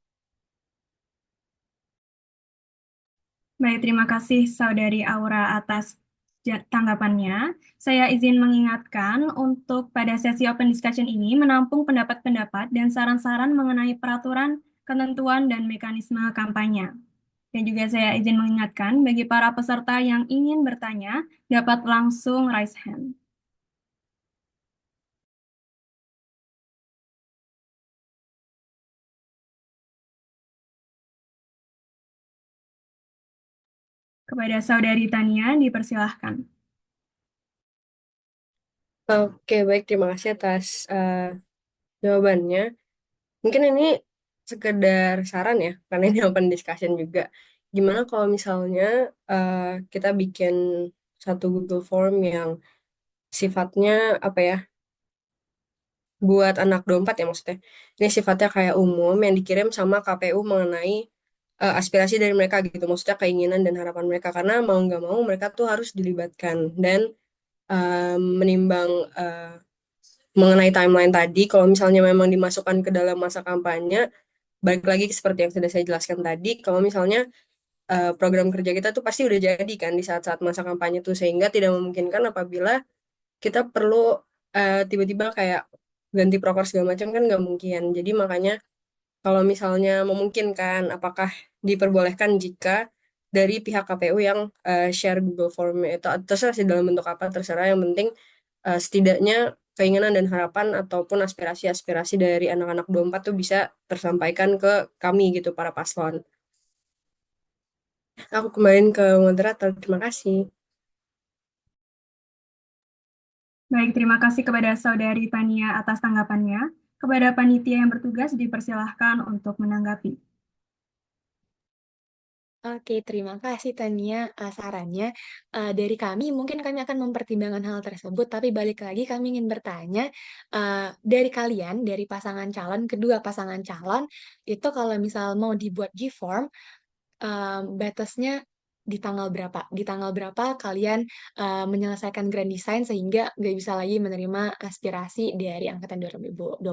Baik, terima kasih Saudari Aura atas tanggapannya. Saya izin mengingatkan untuk pada sesi open discussion ini menampung pendapat-pendapat dan saran-saran mengenai peraturan, ketentuan, dan mekanisme kampanye. Dan juga saya izin mengingatkan bagi para peserta yang ingin bertanya dapat langsung raise hand. Kepada Saudari Tania dipersilahkan. Oke, baik. Terima kasih atas jawabannya. Mungkin ini sekedar saran ya, karena ini open discussion juga. Gimana kalau misalnya kita bikin satu Google Form yang sifatnya apa ya, buat anak 24 ya maksudnya. Ini sifatnya kayak umum yang dikirim sama KPU mengenai aspirasi dari mereka gitu. Maksudnya keinginan dan harapan mereka. Karena mau nggak mau mereka tuh harus dilibatkan. Dan menimbang mengenai timeline tadi, kalau misalnya memang dimasukkan ke dalam masa kampanye, balik lagi seperti yang sudah saya jelaskan tadi, kalau misalnya program kerja kita tuh pasti udah jadi kan di saat-saat masa kampanye tuh, sehingga tidak memungkinkan apabila kita perlu tiba-tiba kayak ganti proker segala macam kan nggak mungkin. Jadi makanya kalau misalnya memungkinkan, apakah diperbolehkan jika dari pihak KPU yang share Google Form itu terserah sih dalam bentuk apa terserah, yang penting setidaknya keinginan dan harapan ataupun aspirasi-aspirasi dari anak-anak 24 tuh bisa tersampaikan ke kami gitu para paslon. Aku kembali ke moderator. Terima kasih. Baik, terima kasih kepada Saudari Tania atas tanggapannya. Kepada panitia yang bertugas dipersilahkan untuk menanggapi. Oke, terima kasih Tania sarannya. Dari kami, mungkin kami akan mempertimbangkan hal tersebut, tapi balik lagi kami ingin bertanya, dari kalian, dari pasangan calon, kedua pasangan calon, itu kalau misal mau dibuat G-form, batasnya di tanggal berapa? Di tanggal berapa kalian menyelesaikan grand design sehingga nggak bisa lagi menerima aspirasi dari angkatan 2024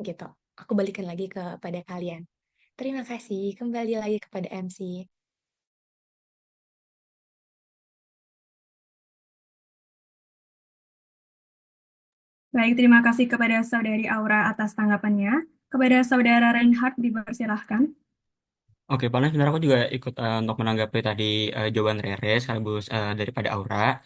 gitu. Aku balikan lagi kepada kalian. Terima kasih. Kembali lagi kepada MC. Baik, terima kasih kepada Saudari Aura atas tanggapannya. Kepada Saudara Reinhardt dipersilahkan. Oke, paling sebenarnya aku juga ikut untuk menanggapi tadi jawaban Rere sekaligus daripada Aura.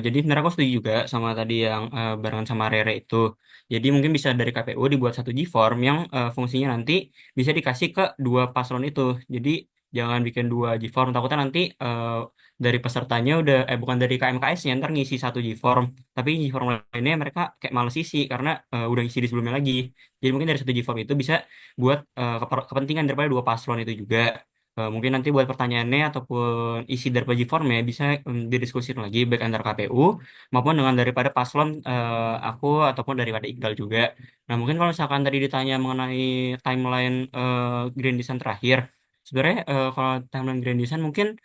Jadi sebenarnya aku setuju juga sama tadi yang barengan sama Rere itu. Jadi mungkin bisa dari KPU dibuat satu G-form yang fungsinya nanti bisa dikasih ke dua paslon itu. Jadi jangan bikin dua G-form, takutnya nanti dari pesertanya udah bukan dari KMKS-nya ntar ngisi satu G-form, tapi G-form lainnya mereka kayak males isi karena udah ngisi di sebelumnya lagi. Jadi mungkin dari satu G-form itu bisa buat kepentingan daripada dua paslon itu juga. Mungkin nanti buat pertanyaannya ataupun isi daripada formnya bisa didiskusikan lagi baik antar KPU maupun dengan daripada paslon aku ataupun daripada Iqbal juga. Nah mungkin kalau misalkan tadi ditanya mengenai timeline Grand Design terakhir, sebenarnya kalau timeline Grand Design mungkin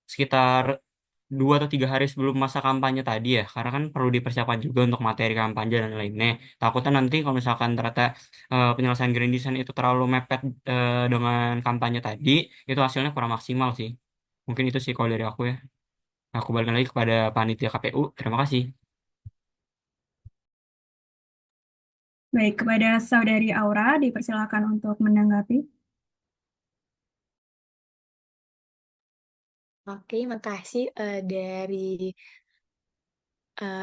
sekitar 2 atau 3 hari sebelum masa kampanye tadi ya, karena kan perlu dipersiapkan juga untuk materi kampanye dan lainnya. Takutnya nanti kalau misalkan ternyata penyelesaian Grand Design itu terlalu mepet dengan kampanye tadi, itu hasilnya kurang maksimal sih. Mungkin itu sih kalau dari aku ya. Aku balik lagi kepada panitia KPU. Terima kasih. Baik, kepada Saudari Aura dipersilahkan untuk menanggapi. Oke, makasih dari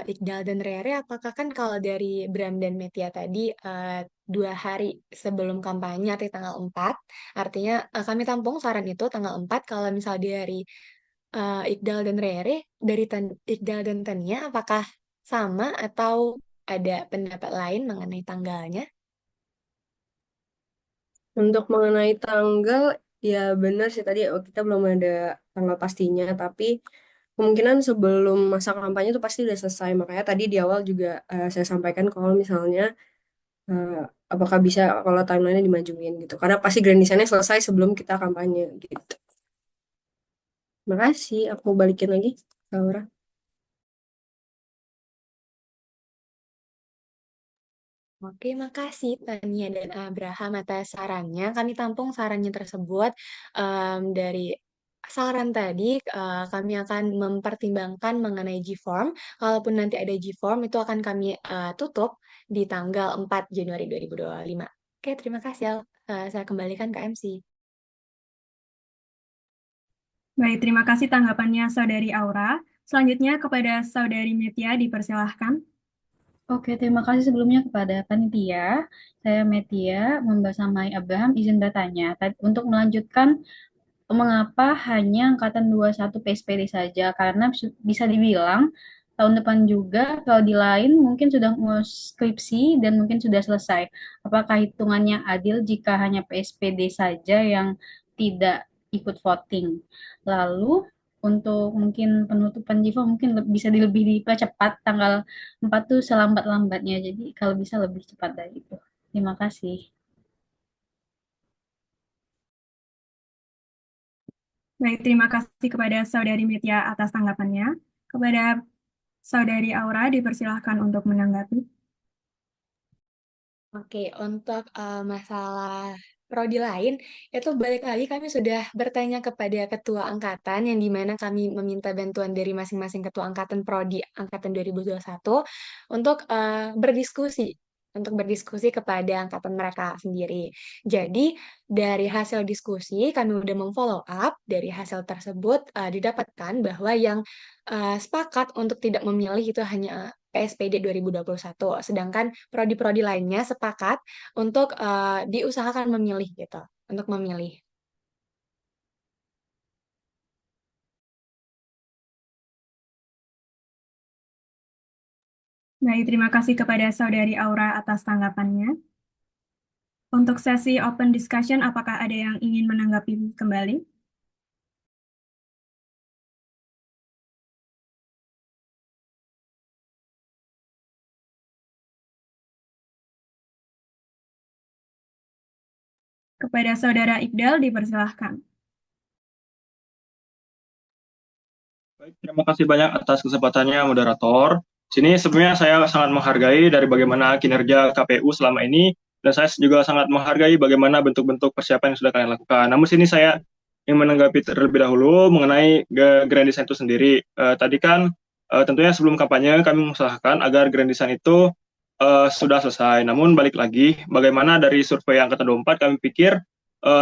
Iqdal dan Rere. Apakah kan kalau dari Bram dan Metia tadi 2 hari sebelum kampanye arti tanggal 4, artinya kami tampung saran itu tanggal 4. Kalau misal dari Iqdal dan Rere, dari Iqdal dan Tania, apakah sama atau ada pendapat lain mengenai tanggalnya? Untuk mengenai tanggal, ya benar sih tadi kita belum ada tanggal pastinya, tapi kemungkinan sebelum masa kampanye itu pasti udah selesai. Makanya tadi di awal juga saya sampaikan kalau misalnya eh, apakah bisa kalau timeline-nya dimajuin gitu. Karena pasti grand design-nya selesai sebelum kita kampanye gitu. Terima kasih, aku balikin lagi ke Aura. Oke, makasih Tania dan Abraham atas sarannya. Kami tampung sarannya tersebut dari saran tadi. Kami akan mempertimbangkan mengenai G-Form. Kalaupun nanti ada G-Form, itu akan kami tutup di tanggal 4 Januari 2025. Oke, terima kasih. Saya kembalikan ke MC. Baik, terima kasih tanggapannya Saudari Aura. Selanjutnya kepada Saudari Metia dipersilahkan. Oke, terima kasih sebelumnya kepada panitia. Saya Metia, membersamai Abraham, izin bertanya. Untuk melanjutkan mengapa hanya angkatan 21 PSPD saja? Karena bisa dibilang tahun depan juga prodi lain mungkin sudah mau skripsi dan mungkin sudah selesai. Apakah hitungannya adil jika hanya PSPD saja yang tidak ikut voting? Lalu untuk mungkin penutupan Jiva mungkin bisa lebih dipercepat tanggal 4 tuh selambat-lambatnya. Jadi kalau bisa lebih cepat dari itu. Terima kasih. Baik, terima kasih kepada Saudari Metia atas tanggapannya. Kepada Saudari Aura dipersilahkan untuk menanggapi. Oke, untuk masalah prodi lain, itu balik lagi kami sudah bertanya kepada ketua angkatan, yang dimana kami meminta bantuan dari masing-masing ketua angkatan prodi angkatan 2021 untuk berdiskusi kepada angkatan mereka sendiri. Jadi, dari hasil diskusi, kami udah memfollow up, dari hasil tersebut didapatkan bahwa yang sepakat untuk tidak memilih itu hanya PSPD 2021. Sedangkan prodi-prodi lainnya sepakat untuk diusahakan memilih gitu, untuk memilih. Baik, terima kasih kepada Saudari Aura atas tanggapannya. Untuk sesi open discussion, apakah ada yang ingin menanggapi kembali? Kepada Saudara Iqdal dipersilahkan. Baik, terima kasih banyak atas kesempatannya, moderator. Sini sebenarnya saya sangat menghargai dari bagaimana kinerja KPU selama ini, dan saya juga sangat menghargai bagaimana bentuk-bentuk persiapan yang sudah kalian lakukan. Namun sini saya ingin menanggapi terlebih dahulu mengenai grand design itu sendiri. Tadi kan tentunya sebelum kampanye kami mengusahakan agar grand design itu sudah selesai. Namun balik lagi, bagaimana dari survei angkatan 24 kami pikir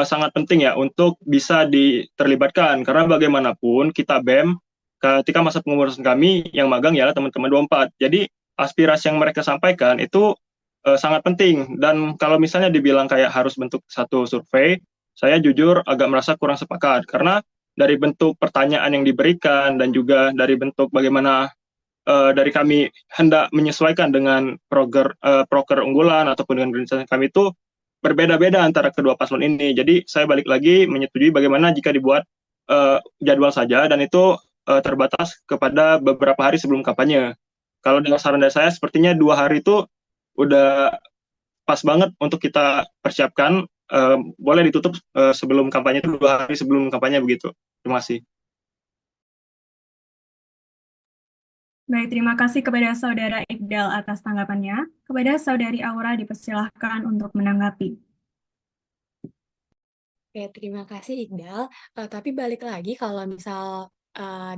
sangat penting ya untuk bisa diterlibatkan, karena bagaimanapun kita BEM ketika masa pengurusan kami yang magang ialah teman-teman 24. Jadi aspirasi yang mereka sampaikan itu sangat penting, dan kalau misalnya dibilang kayak harus bentuk satu survei, saya jujur agak merasa kurang sepakat, karena dari bentuk pertanyaan yang diberikan dan juga dari bentuk bagaimana dari kami hendak menyesuaikan dengan proker unggulan ataupun dengan organisasi kami itu berbeda-beda antara kedua paslon ini. Jadi saya balik lagi menyetujui bagaimana jika dibuat jadwal saja, dan itu terbatas kepada beberapa hari sebelum kampanye. Kalau dengan saran dari saya, sepertinya 2 hari itu udah pas banget untuk kita persiapkan. Boleh ditutup sebelum kampanye, itu 2 hari sebelum kampanye begitu. Terima kasih. Baik, terima kasih kepada Saudara Iqdal atas tanggapannya. Kepada Saudari Aura dipersilahkan untuk menanggapi. Oke, terima kasih Iqbal. Tapi balik lagi kalau misal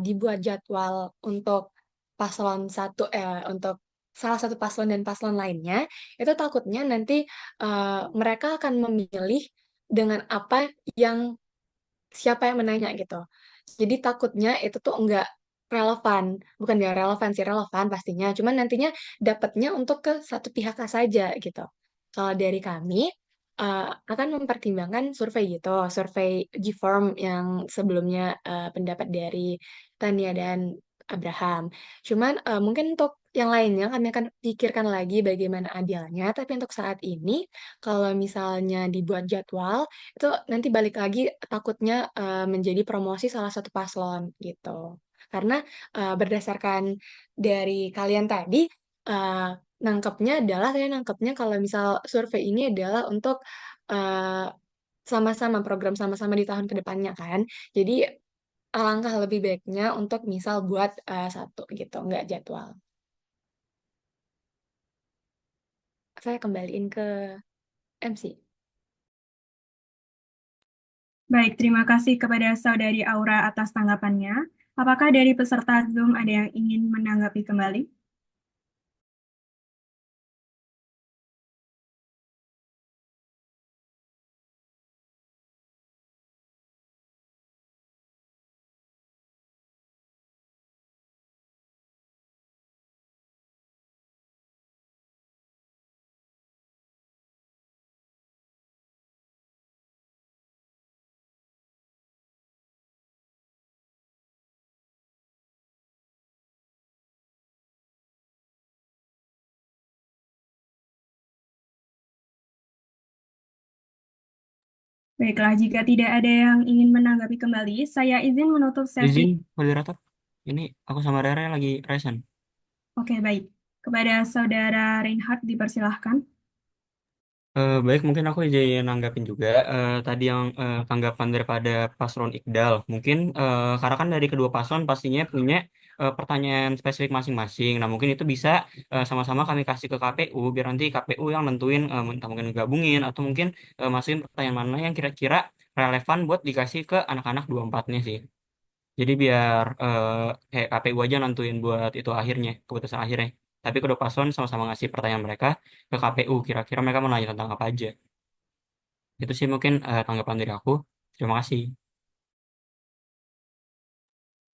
dibuat jadwal untuk paslon satu, untuk salah satu paslon dan paslon lainnya, itu takutnya nanti mereka akan memilih dengan apa yang siapa yang menanya gitu. Jadi takutnya itu tuh enggak relevan, bukan enggak relevan sih, relevan pastinya. Cuman nantinya dapatnya untuk ke satu pihak saja gitu. Kalau dari kami akan mempertimbangkan survei gitu, survei G-Form yang sebelumnya pendapat dari Tania dan Abraham. Cuman mungkin untuk yang lainnya kami akan pikirkan lagi bagaimana adilnya. Tapi untuk saat ini, kalau misalnya dibuat jadwal, itu nanti balik lagi takutnya menjadi promosi salah satu paslon gitu. Karena berdasarkan dari kalian tadi, uh, saya nangkepnya kalau misal survei ini adalah untuk uh, sama-sama program sama-sama di tahun kedepannya kan. Jadi alangkah lebih baiknya untuk misal buat satu gitu, nggak jadwal. Saya kembaliin ke MC. Baik, terima kasih kepada Saudari Aura atas tanggapannya. Apakah dari peserta Zoom ada yang ingin menanggapi kembali? Baiklah, jika tidak ada yang ingin menanggapi kembali, saya izin menutup sesi. Izin, moderator. Ini aku sama Rere lagi resen. Oke, baik. Kepada Saudara Reinhard dipersilahkan. Baik, mungkin aku izin nanggapin juga tadi yang tanggapan daripada paslon Iqdal. Mungkin karena kan dari kedua paslon pastinya punya pertanyaan spesifik masing-masing. Nah, mungkin itu bisa sama-sama kami kasih ke KPU, biar nanti KPU yang nentuin entah mungkin gabungin atau mungkin masukin pertanyaan mana yang kira-kira relevan buat dikasih ke anak-anak 24-nya sih. Jadi biar kayak KPU aja nentuin buat itu akhirnya, keputusan akhirnya. Tapi kedua paslon sama-sama ngasih pertanyaan mereka ke KPU, kira-kira mereka mau nanya tentang apa aja. Itu sih mungkin tanggapan dari aku. Terima kasih.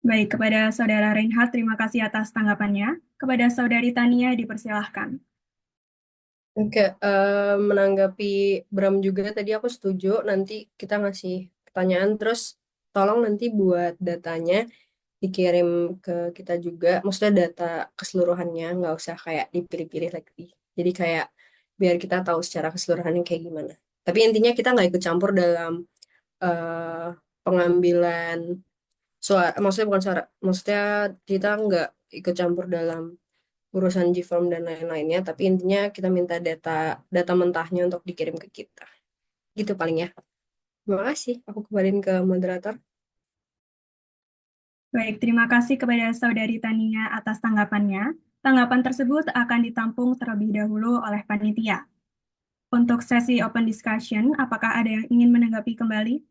Baik, kepada Saudara Reinhard, terima kasih atas tanggapannya. Kepada Saudari Tania dipersilahkan. Oke, menanggapi Bram juga tadi aku setuju. Nanti kita ngasih pertanyaan, terus tolong nanti buat datanya dikirim ke kita juga. Maksudnya data keseluruhannya, nggak usah kayak dipilih-pilih lagi. Jadi kayak biar kita tahu secara keseluruhannya kayak gimana. Tapi intinya kita nggak ikut campur dalam eh, pengambilan suara. Maksudnya bukan suara. Maksudnya kita nggak ikut campur dalam urusan G-form dan lain-lainnya, tapi intinya kita minta data data mentahnya untuk dikirim ke kita. Gitu paling ya. Terima kasih. Aku kembaliin ke moderator. Baik, terima kasih kepada Saudari Tania atas tanggapannya. Tanggapan tersebut akan ditampung terlebih dahulu oleh panitia. Untuk sesi open discussion, apakah ada yang ingin menanggapi kembali?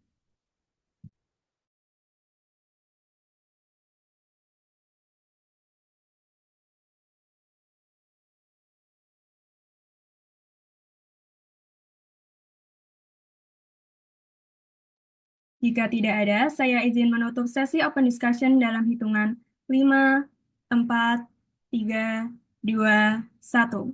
Jika tidak ada, saya izin menutup sesi open discussion dalam hitungan 5, 4, 3, 2, 1.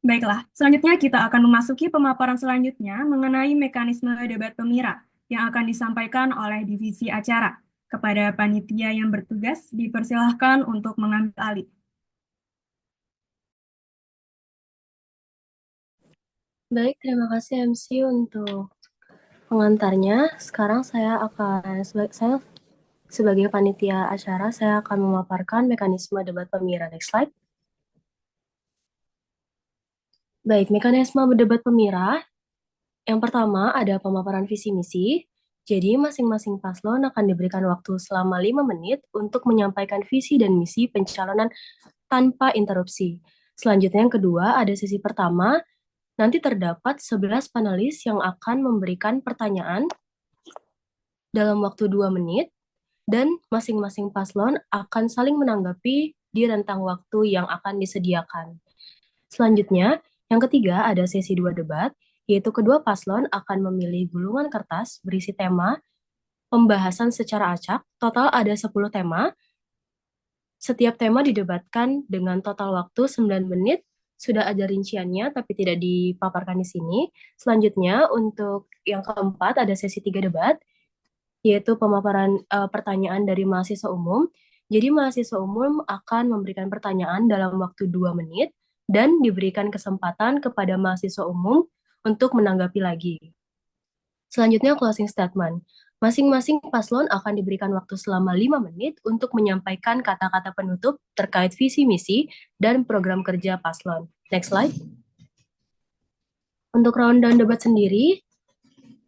Baiklah, selanjutnya kita akan memasuki pemaparan selanjutnya mengenai mekanisme debat pemira yang akan disampaikan oleh divisi acara. Kepada panitia yang bertugas, dipersilahkan untuk mengambil alih. Baik, terima kasih MC untuk pengantarnya. Sekarang saya sebagai panitia acara, saya akan memaparkan mekanisme debat pemira. Next slide. Baik, mekanisme debat pemira. Yang pertama ada pemaparan visi misi. Jadi masing-masing paslon akan diberikan waktu selama 5 menit untuk menyampaikan visi dan misi pencalonan tanpa interupsi. Selanjutnya yang kedua ada sesi pertama. Nanti terdapat 11 panelis yang akan memberikan pertanyaan dalam waktu 2 menit dan masing-masing paslon akan saling menanggapi di rentang waktu yang akan disediakan. Selanjutnya, yang ketiga ada sesi 2 debat, yaitu kedua paslon akan memilih gulungan kertas berisi tema pembahasan secara acak. Total ada 10 tema. Setiap tema didebatkan dengan total waktu 9 menit. Sudah ada rinciannya, tapi tidak dipaparkan di sini. Selanjutnya, untuk yang keempat ada sesi 3 debat, yaitu pemaparan pertanyaan dari mahasiswa umum. Jadi mahasiswa umum akan memberikan pertanyaan dalam waktu 2 menit dan diberikan kesempatan kepada mahasiswa umum untuk menanggapi lagi. Selanjutnya closing statement. Masing-masing paslon akan diberikan waktu selama 5 menit untuk menyampaikan kata-kata penutup terkait visi misi dan program kerja paslon. Next slide. Untuk rundown debat sendiri,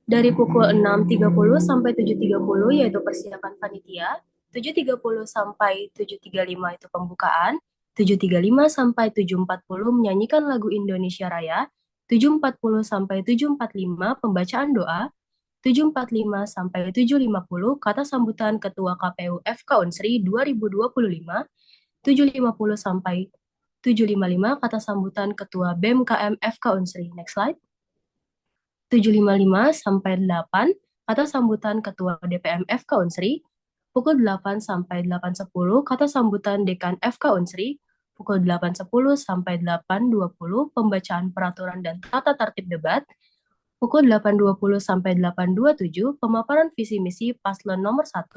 dari pukul 6.30 sampai 7.30 yaitu persiapan panitia, 7.30 sampai 7.35 itu pembukaan, 7.35 sampai 7.40 menyanyikan lagu Indonesia Raya, 7.40 sampai 7.45 pembacaan doa, 7.45 sampai 7.50 kata sambutan Ketua KPU FK Unsri 2025, 7.50 sampai 7.55 kata sambutan Ketua BEM KM FK Unsri. Next slide. 7.55 sampai 8 kata sambutan Ketua DPM FK Unsri, pukul 8 sampai 8.10 kata sambutan Dekan FK Unsri, pukul 8.10 sampai 8.20 pembacaan peraturan dan tata tertib debat, pukul 8.20 sampai 8.27 pemaparan visi misi paslon nomor 1,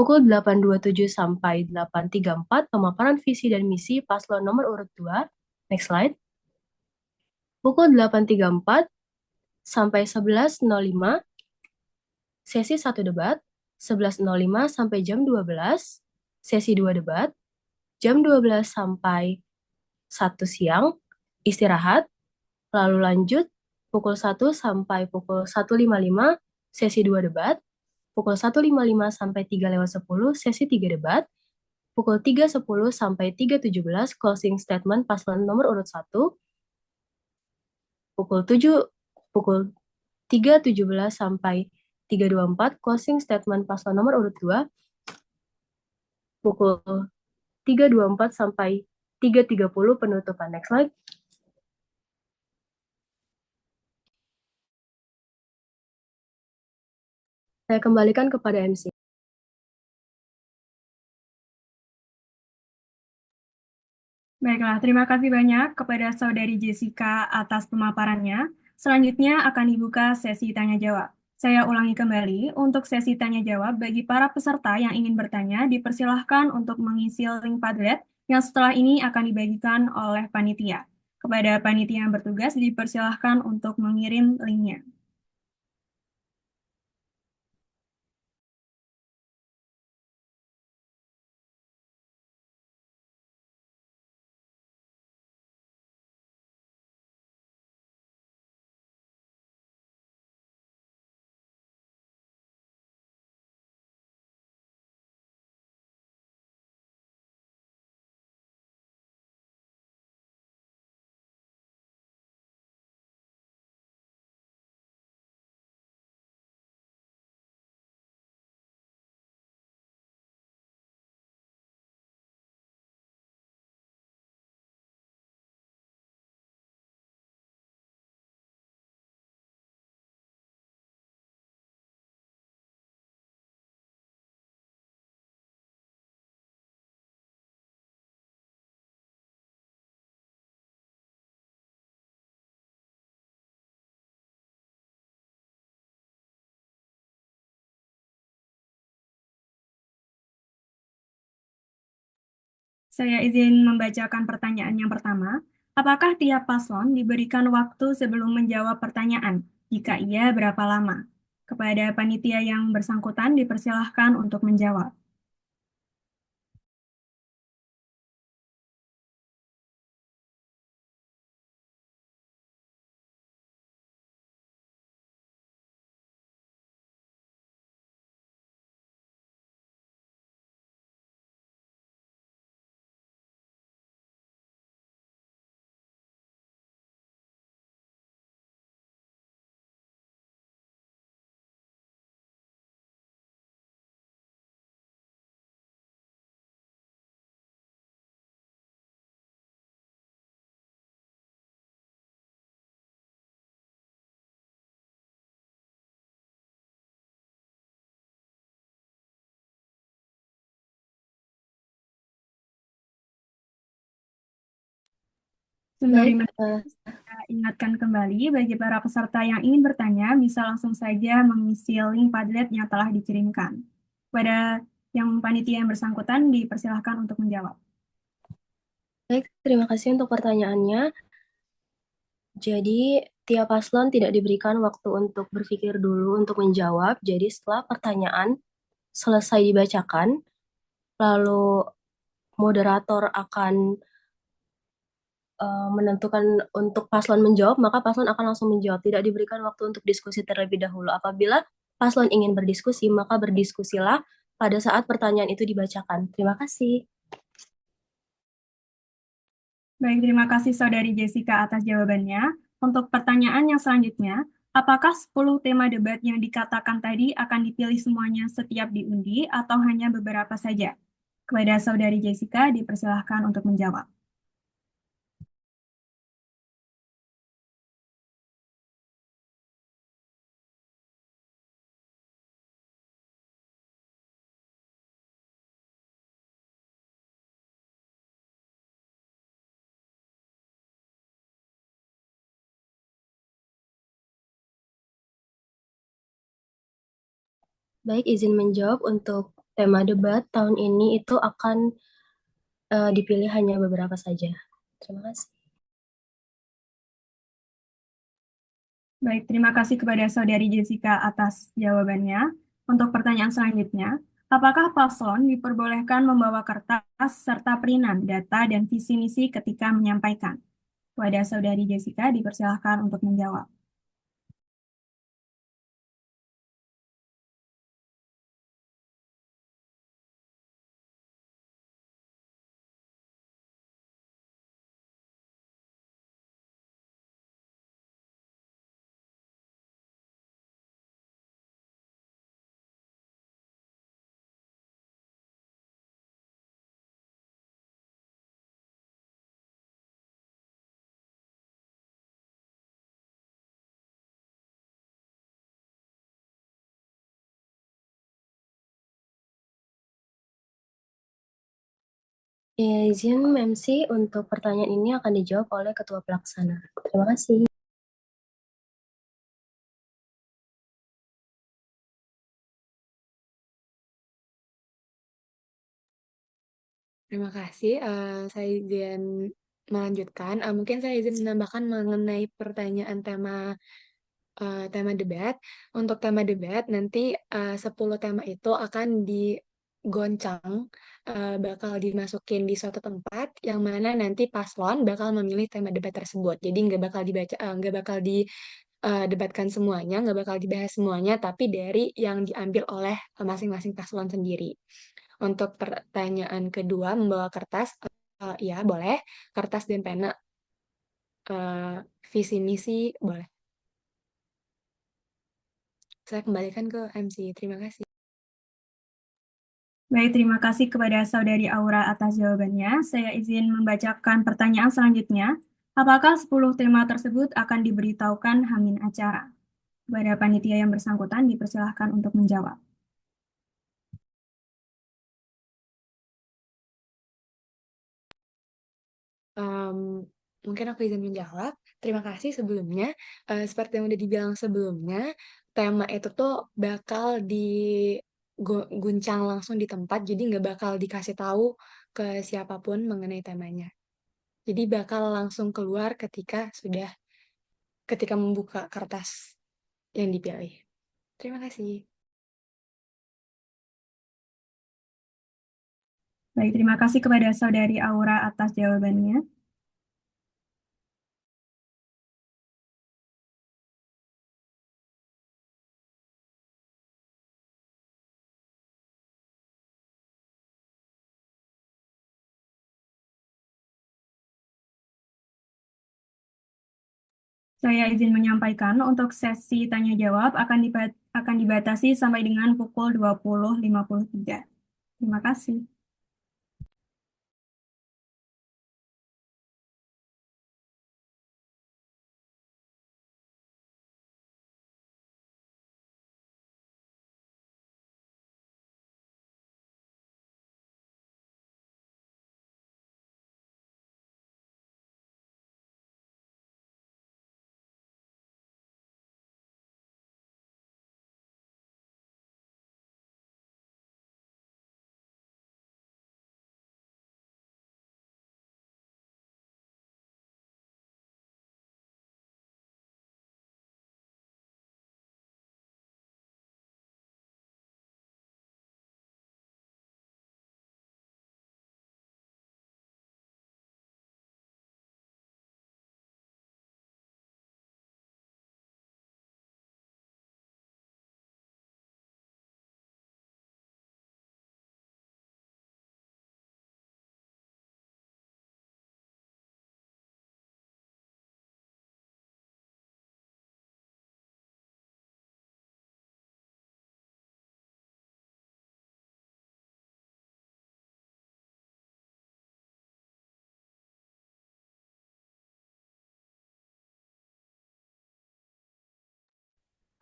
Pukul 8.27 sampai 8.34 pemaparan visi dan misi paslon nomor urut 2. Next slide. Pukul 8.34 sampai 11.05 sesi 1 debat, 11.05 sampai jam 12, sesi 2 debat, jam 12 sampai 1 siang, istirahat, lalu lanjut pukul 1 sampai pukul 1.55, sesi 2 debat, pukul 1.55 sampai 3:10, sesi 3 debat, pukul 3.10 sampai 3.17, closing statement paslon nomor urut 1, pukul 3.17 sampai 3.24, closing statement paslon nomor urut 2, pukul 3.24 sampai 3.30 penutupan. Next slide. Saya kembalikan kepada MC. Baiklah, terima kasih banyak kepada Saudari Jessica atas pemaparannya. Selanjutnya akan dibuka sesi tanya jawab. Saya ulangi kembali, untuk sesi tanya jawab bagi para peserta yang ingin bertanya, dipersilahkan untuk mengisi link Padlet yang setelah ini akan dibagikan oleh panitia. Kepada panitia yang bertugas, dipersilahkan untuk mengirim linknya. Saya izin membacakan pertanyaan yang pertama. Apakah tiap paslon diberikan waktu sebelum menjawab pertanyaan? Jika iya, berapa lama? Kepada panitia yang bersangkutan dipersilahkan untuk menjawab. Sembari Baik, saya ingatkan kembali bagi para peserta yang ingin bertanya bisa langsung saja mengisi link Padlet yang telah dikirimkan. Kepada yang panitia yang bersangkutan dipersilahkan untuk menjawab. baik, terima kasih untuk pertanyaannya. Jadi, tiap paslon tidak diberikan waktu untuk berpikir dulu untuk menjawab. Jadi, setelah pertanyaan selesai dibacakan, lalu moderator akan menentukan untuk paslon menjawab, maka paslon akan langsung menjawab. Tidak diberikan waktu untuk diskusi terlebih dahulu. Apabila paslon ingin berdiskusi, maka berdiskusilah pada saat pertanyaan itu dibacakan. Terima kasih. Baik, terima kasih Saudari Jessica atas jawabannya. Untuk pertanyaan yang selanjutnya, apakah 10 tema debat yang dikatakan tadi akan dipilih semuanya setiap diundi atau hanya beberapa saja? Kepada Saudari Jessica dipersilahkan untuk menjawab. Baik, izin menjawab untuk tema debat tahun ini itu akan dipilih hanya beberapa saja. Terima kasih. Baik, terima kasih kepada Saudari Jessica atas jawabannya. Untuk pertanyaan selanjutnya, apakah paslon diperbolehkan membawa kertas serta perinan, data, dan visi misi ketika menyampaikan? Kepada Saudari Jessica dipersilahkan untuk menjawab. Izin MC untuk pertanyaan ini akan dijawab oleh Ketua Pelaksana. Terima kasih. Terima kasih. Saya izin melanjutkan. Mungkin saya izin menambahkan mengenai pertanyaan tema debat. Untuk tema debat, nanti 10 tema itu akan digoncang, bakal dimasukin di suatu tempat, yang mana nanti paslon bakal memilih tema debat tersebut. Jadi nggak bakal didebatkan semuanya, nggak bakal dibahas semuanya, tapi dari yang diambil oleh masing-masing paslon sendiri. Untuk pertanyaan kedua, membawa kertas, ya boleh. Kertas dan pena, visi misi boleh. Saya kembalikan ke MC. Terima kasih. Baik, terima kasih kepada Saudari Aura atas jawabannya. Saya izin membacakan pertanyaan selanjutnya. Apakah 10 tema tersebut akan diberitahukan Hamin acara? Kepada panitia yang bersangkutan dipersilahkan untuk menjawab. Mungkin aku izin menjawab. Terima kasih sebelumnya. Seperti yang udah dibilang sebelumnya, tema itu tuh bakal diguncang langsung di tempat, jadi nggak bakal dikasih tahu ke siapapun mengenai temanya. Jadi bakal langsung keluar ketika membuka kertas yang dipilih. Terima kasih. Baik, terima kasih kepada Saudari Aura atas jawabannya. Saya izin menyampaikan untuk sesi tanya jawab akan dibatasi sampai dengan pukul 20.53. Terima kasih.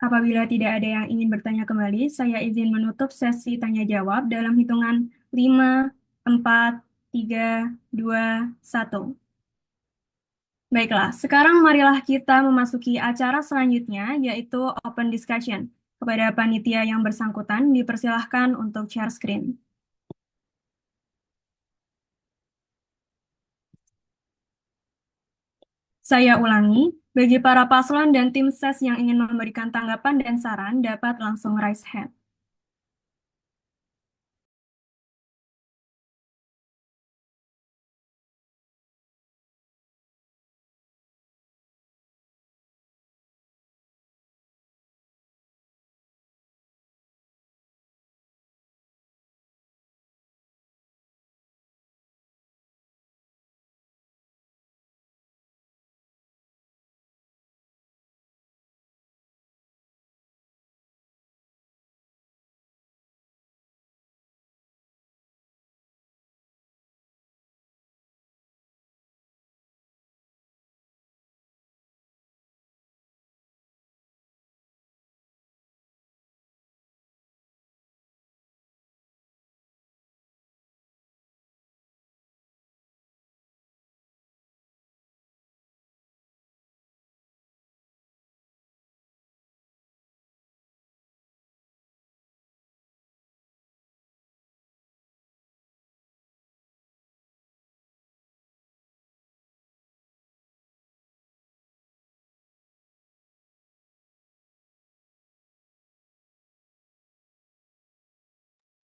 Apabila tidak ada yang ingin bertanya kembali, saya izin menutup sesi tanya jawab dalam hitungan 5, 4, 3, 2, 1. Baiklah, sekarang marilah kita memasuki acara selanjutnya, yaitu open discussion. Kepada panitia yang bersangkutan, dipersilahkan untuk share screen. Saya ulangi, bagi para paslon dan tim ses yang ingin memberikan tanggapan dan saran dapat langsung raise hand.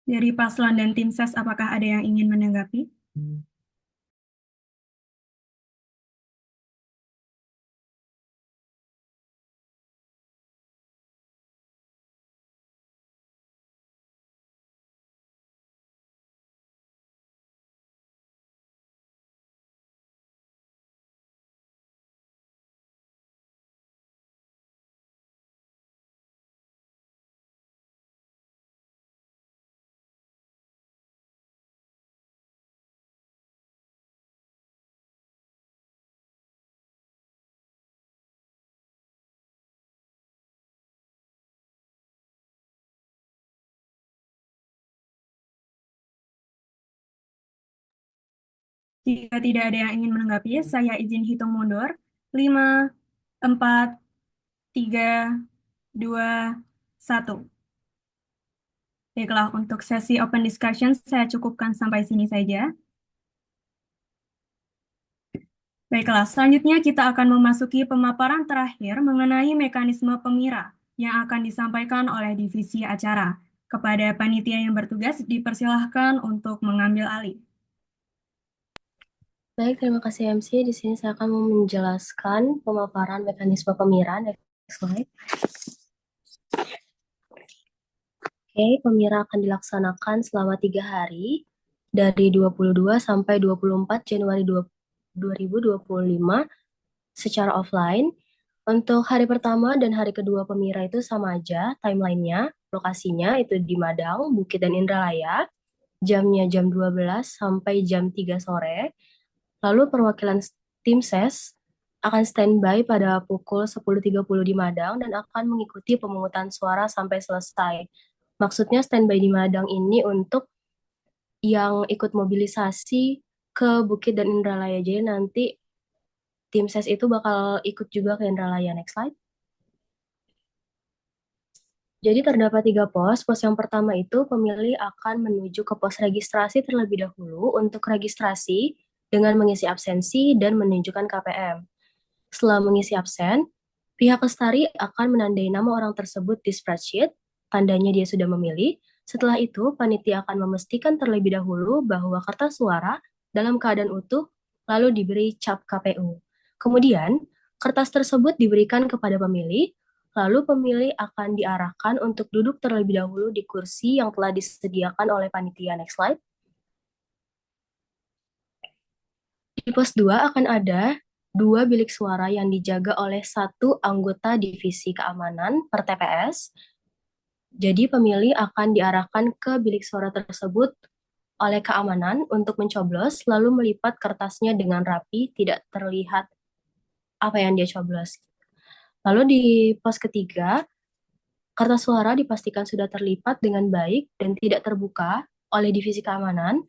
Dari paslon dan tim ses, apakah ada yang ingin menanggapi? Jika tidak ada yang ingin menanggapi, saya izin hitung mundur. 5, 4, 3, 2, 1. Baiklah, untuk sesi open discussion saya cukupkan sampai sini saja. Baiklah, selanjutnya kita akan memasuki pemaparan terakhir mengenai mekanisme PEMIRA yang akan disampaikan oleh divisi acara. Kepada panitia yang bertugas, dipersilahkan untuk mengambil alih. Baik, terima kasih MC. Di sini saya akan menjelaskan pemaparan mekanisme PEMIRA. Next slide. Oke, PEMIRA akan dilaksanakan selama 3 hari dari 22 sampai 24 Januari 2025 secara offline. Untuk hari pertama dan hari kedua PEMIRA itu sama aja timelinenya, lokasinya itu di Madang, Bukit dan Indralaya, jamnya jam 12 sampai jam 3 sore. Lalu perwakilan tim SES akan standby pada pukul 10.30 di Madang dan akan mengikuti pemungutan suara sampai selesai. Maksudnya standby di Madang ini untuk yang ikut mobilisasi ke Bukit dan Indralaya. Jadi nanti tim SES itu bakal ikut juga ke Indralaya. Next slide. Jadi terdapat 3 pos. Pos yang pertama itu pemilih akan menuju ke pos registrasi terlebih dahulu untuk registrasi dengan mengisi absensi dan menunjukkan KPM. Setelah mengisi absen, pihak lestari akan menandai nama orang tersebut di spreadsheet, tandanya dia sudah memilih. Setelah itu, panitia akan memastikan terlebih dahulu bahwa kertas suara dalam keadaan utuh lalu diberi cap KPU. Kemudian, kertas tersebut diberikan kepada pemilih, lalu pemilih akan diarahkan untuk duduk terlebih dahulu di kursi yang telah disediakan oleh panitia. Next slide. Di pos 2 akan ada 2 bilik suara yang dijaga oleh 1 anggota divisi keamanan per TPS. Jadi pemilih akan diarahkan ke bilik suara tersebut oleh keamanan untuk mencoblos, lalu melipat kertasnya dengan rapi, tidak terlihat apa yang dia coblos. Lalu di pos ketiga, kertas suara dipastikan sudah terlipat dengan baik dan tidak terbuka oleh divisi keamanan.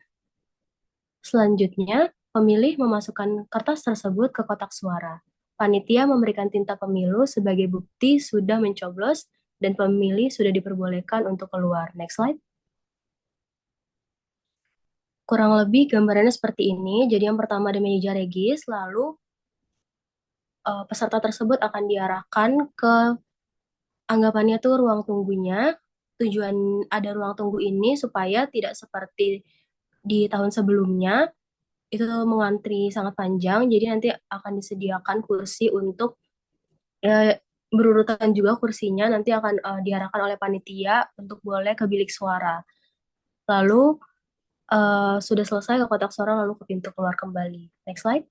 Selanjutnya, pemilih memasukkan kertas tersebut ke kotak suara. Panitia memberikan tinta pemilu sebagai bukti sudah mencoblos dan pemilih sudah diperbolehkan untuk keluar. Next slide. Kurang lebih gambarannya seperti ini. Jadi yang pertama ada meja regis, lalu peserta tersebut akan diarahkan ke anggapannya tuh ruang tunggunya. Tujuan ada ruang tunggu ini supaya tidak seperti di tahun sebelumnya, itu mengantri sangat panjang, jadi nanti akan disediakan kursi untuk berurutan juga kursinya, nanti akan diarahkan oleh panitia untuk boleh ke bilik suara. Lalu sudah selesai ke kotak suara lalu ke pintu keluar kembali. Next slide.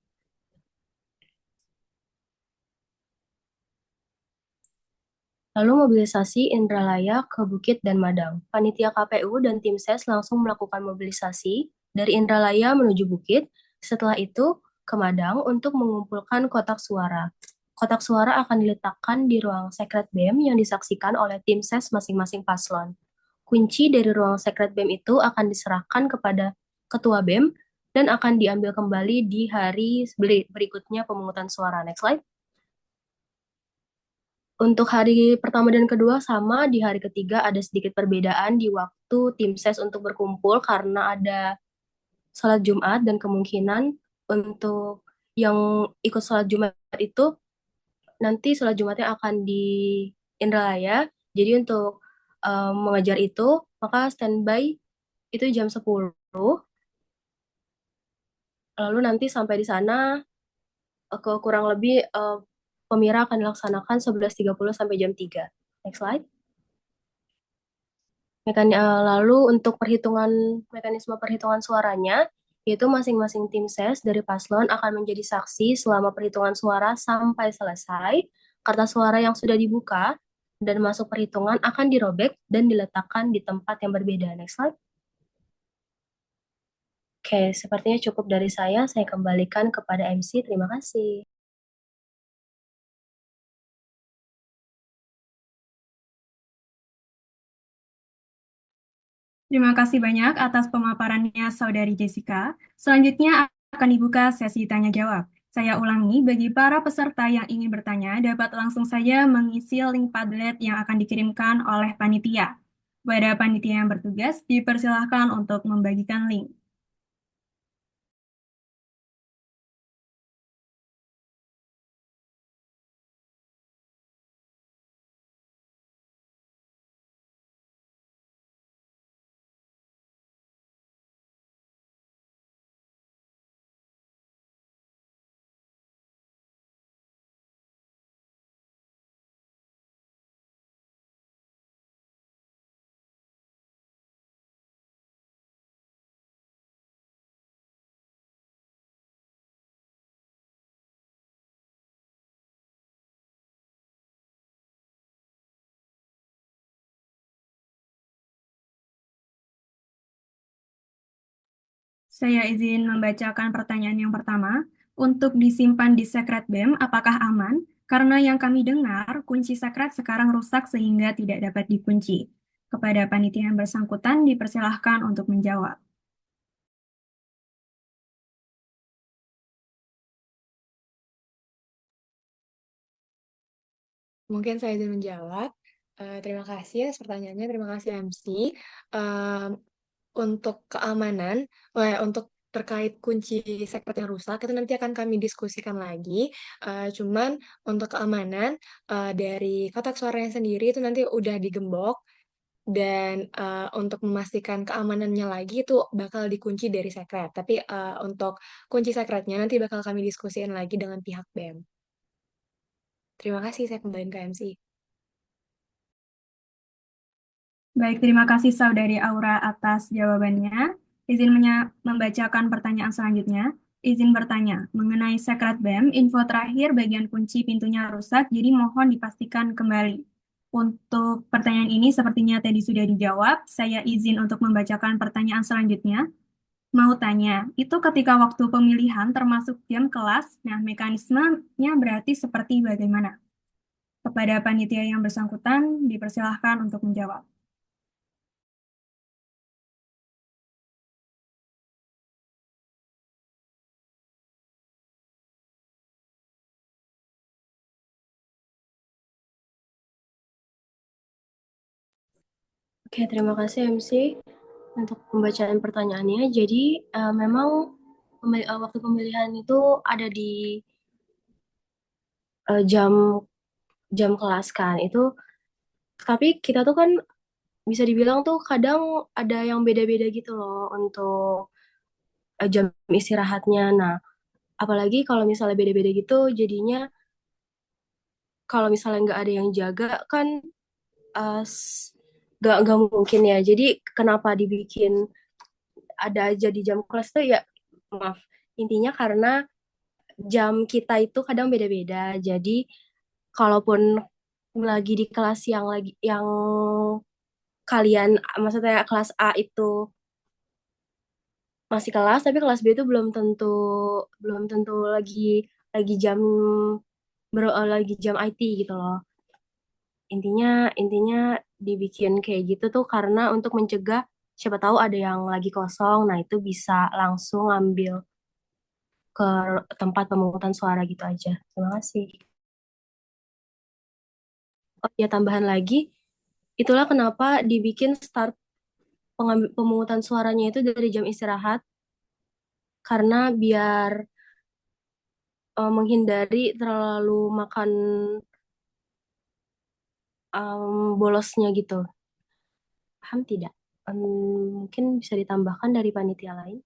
Lalu mobilisasi Indralaya ke Bukit dan Madang. Panitia KPU dan tim SES langsung melakukan mobilisasi dari Indralaya menuju Bukit, setelah itu ke Madang untuk mengumpulkan kotak suara. Kotak suara akan diletakkan di ruang Secret BEM yang disaksikan oleh tim SES masing-masing paslon. Kunci dari ruang Secret BEM itu akan diserahkan kepada Ketua BEM dan akan diambil kembali di hari berikutnya pemungutan suara. Next slide. Untuk hari pertama dan kedua sama, di hari ketiga ada sedikit perbedaan di waktu tim ses untuk berkumpul karena ada sholat Jumat dan kemungkinan untuk yang ikut sholat Jumat itu nanti sholat Jumatnya akan di Indralaya. Jadi untuk mengejar itu, maka standby itu jam 10. Lalu nanti sampai di sana ke kurang lebih pemira akan dilaksanakan 11.30 sampai jam 3. Next slide. Lalu untuk mekanisme perhitungan suaranya, yaitu masing-masing tim ses dari paslon akan menjadi saksi selama perhitungan suara sampai selesai. Kertas suara yang sudah dibuka dan masuk perhitungan akan dirobek dan diletakkan di tempat yang berbeda. Next slide. Oke, sepertinya cukup dari saya. Saya kembalikan kepada MC. Terima kasih. Terima kasih banyak atas pemaparannya Saudari Jessica. Selanjutnya akan dibuka sesi tanya jawab. Saya ulangi, bagi para peserta yang ingin bertanya dapat langsung saja mengisi link Padlet yang akan dikirimkan oleh panitia. Kepada panitia yang bertugas, dipersilahkan untuk membagikan link. Saya izin membacakan pertanyaan yang pertama. Untuk disimpan di Secret BEM, apakah aman? Karena yang kami dengar, kunci sekret sekarang rusak sehingga tidak dapat dikunci. Kepada panitia yang bersangkutan, dipersilahkan untuk menjawab. Mungkin saya izin menjawab. Terima kasih atas pertanyaannya, terima kasih MC. Untuk keamanan, untuk terkait kunci sekret yang rusak, itu nanti akan kami diskusikan lagi. Cuman untuk keamanan, dari kotak suaranya sendiri itu nanti udah digembok, dan untuk memastikan keamanannya lagi itu bakal dikunci dari sekret. Tapi untuk kunci sekretnya nanti bakal kami diskusikan lagi dengan pihak BEM. Terima kasih, saya kembaliin ke MC. Baik, terima kasih Saudari Aura atas jawabannya. Izin membacakan pertanyaan selanjutnya. Izin bertanya, mengenai Secret BEM, info terakhir bagian kunci pintunya rusak, jadi mohon dipastikan kembali. Untuk pertanyaan ini sepertinya tadi sudah dijawab. Saya izin untuk membacakan pertanyaan selanjutnya. Mau tanya, itu ketika waktu pemilihan termasuk jam kelas, nah mekanismenya berarti seperti bagaimana? Kepada panitia yang bersangkutan, dipersilahkan untuk menjawab. Oke, terima kasih MC untuk pembacaan pertanyaannya. Jadi memang waktu pemilihan itu ada di jam jam kelas kan. Itu tapi kita tuh kan bisa dibilang tuh kadang ada yang beda-beda gitu loh untuk jam istirahatnya. Nah, apalagi kalau misalnya beda-beda gitu, jadinya kalau misalnya nggak ada yang jaga kan nggak mungkin ya. Jadi kenapa dibikin ada aja di jam kelas tuh ya, maaf, intinya karena jam kita itu kadang beda-beda. Jadi kalaupun lagi di kelas yang kalian, maksudnya kelas A itu masih kelas, tapi kelas B itu belum tentu lagi jam lagi jam IT gitu loh. Intinya intinya dibikin kayak gitu tuh karena untuk mencegah siapa tahu ada yang lagi kosong, nah itu bisa langsung ambil ke tempat pemungutan suara gitu aja. Terima kasih. Oh ya, tambahan lagi, itulah kenapa dibikin start pemungutan suaranya itu dari jam istirahat, karena biar menghindari terlalu makan bolosnya gitu. Paham tidak? Mungkin bisa ditambahkan dari panitia lain.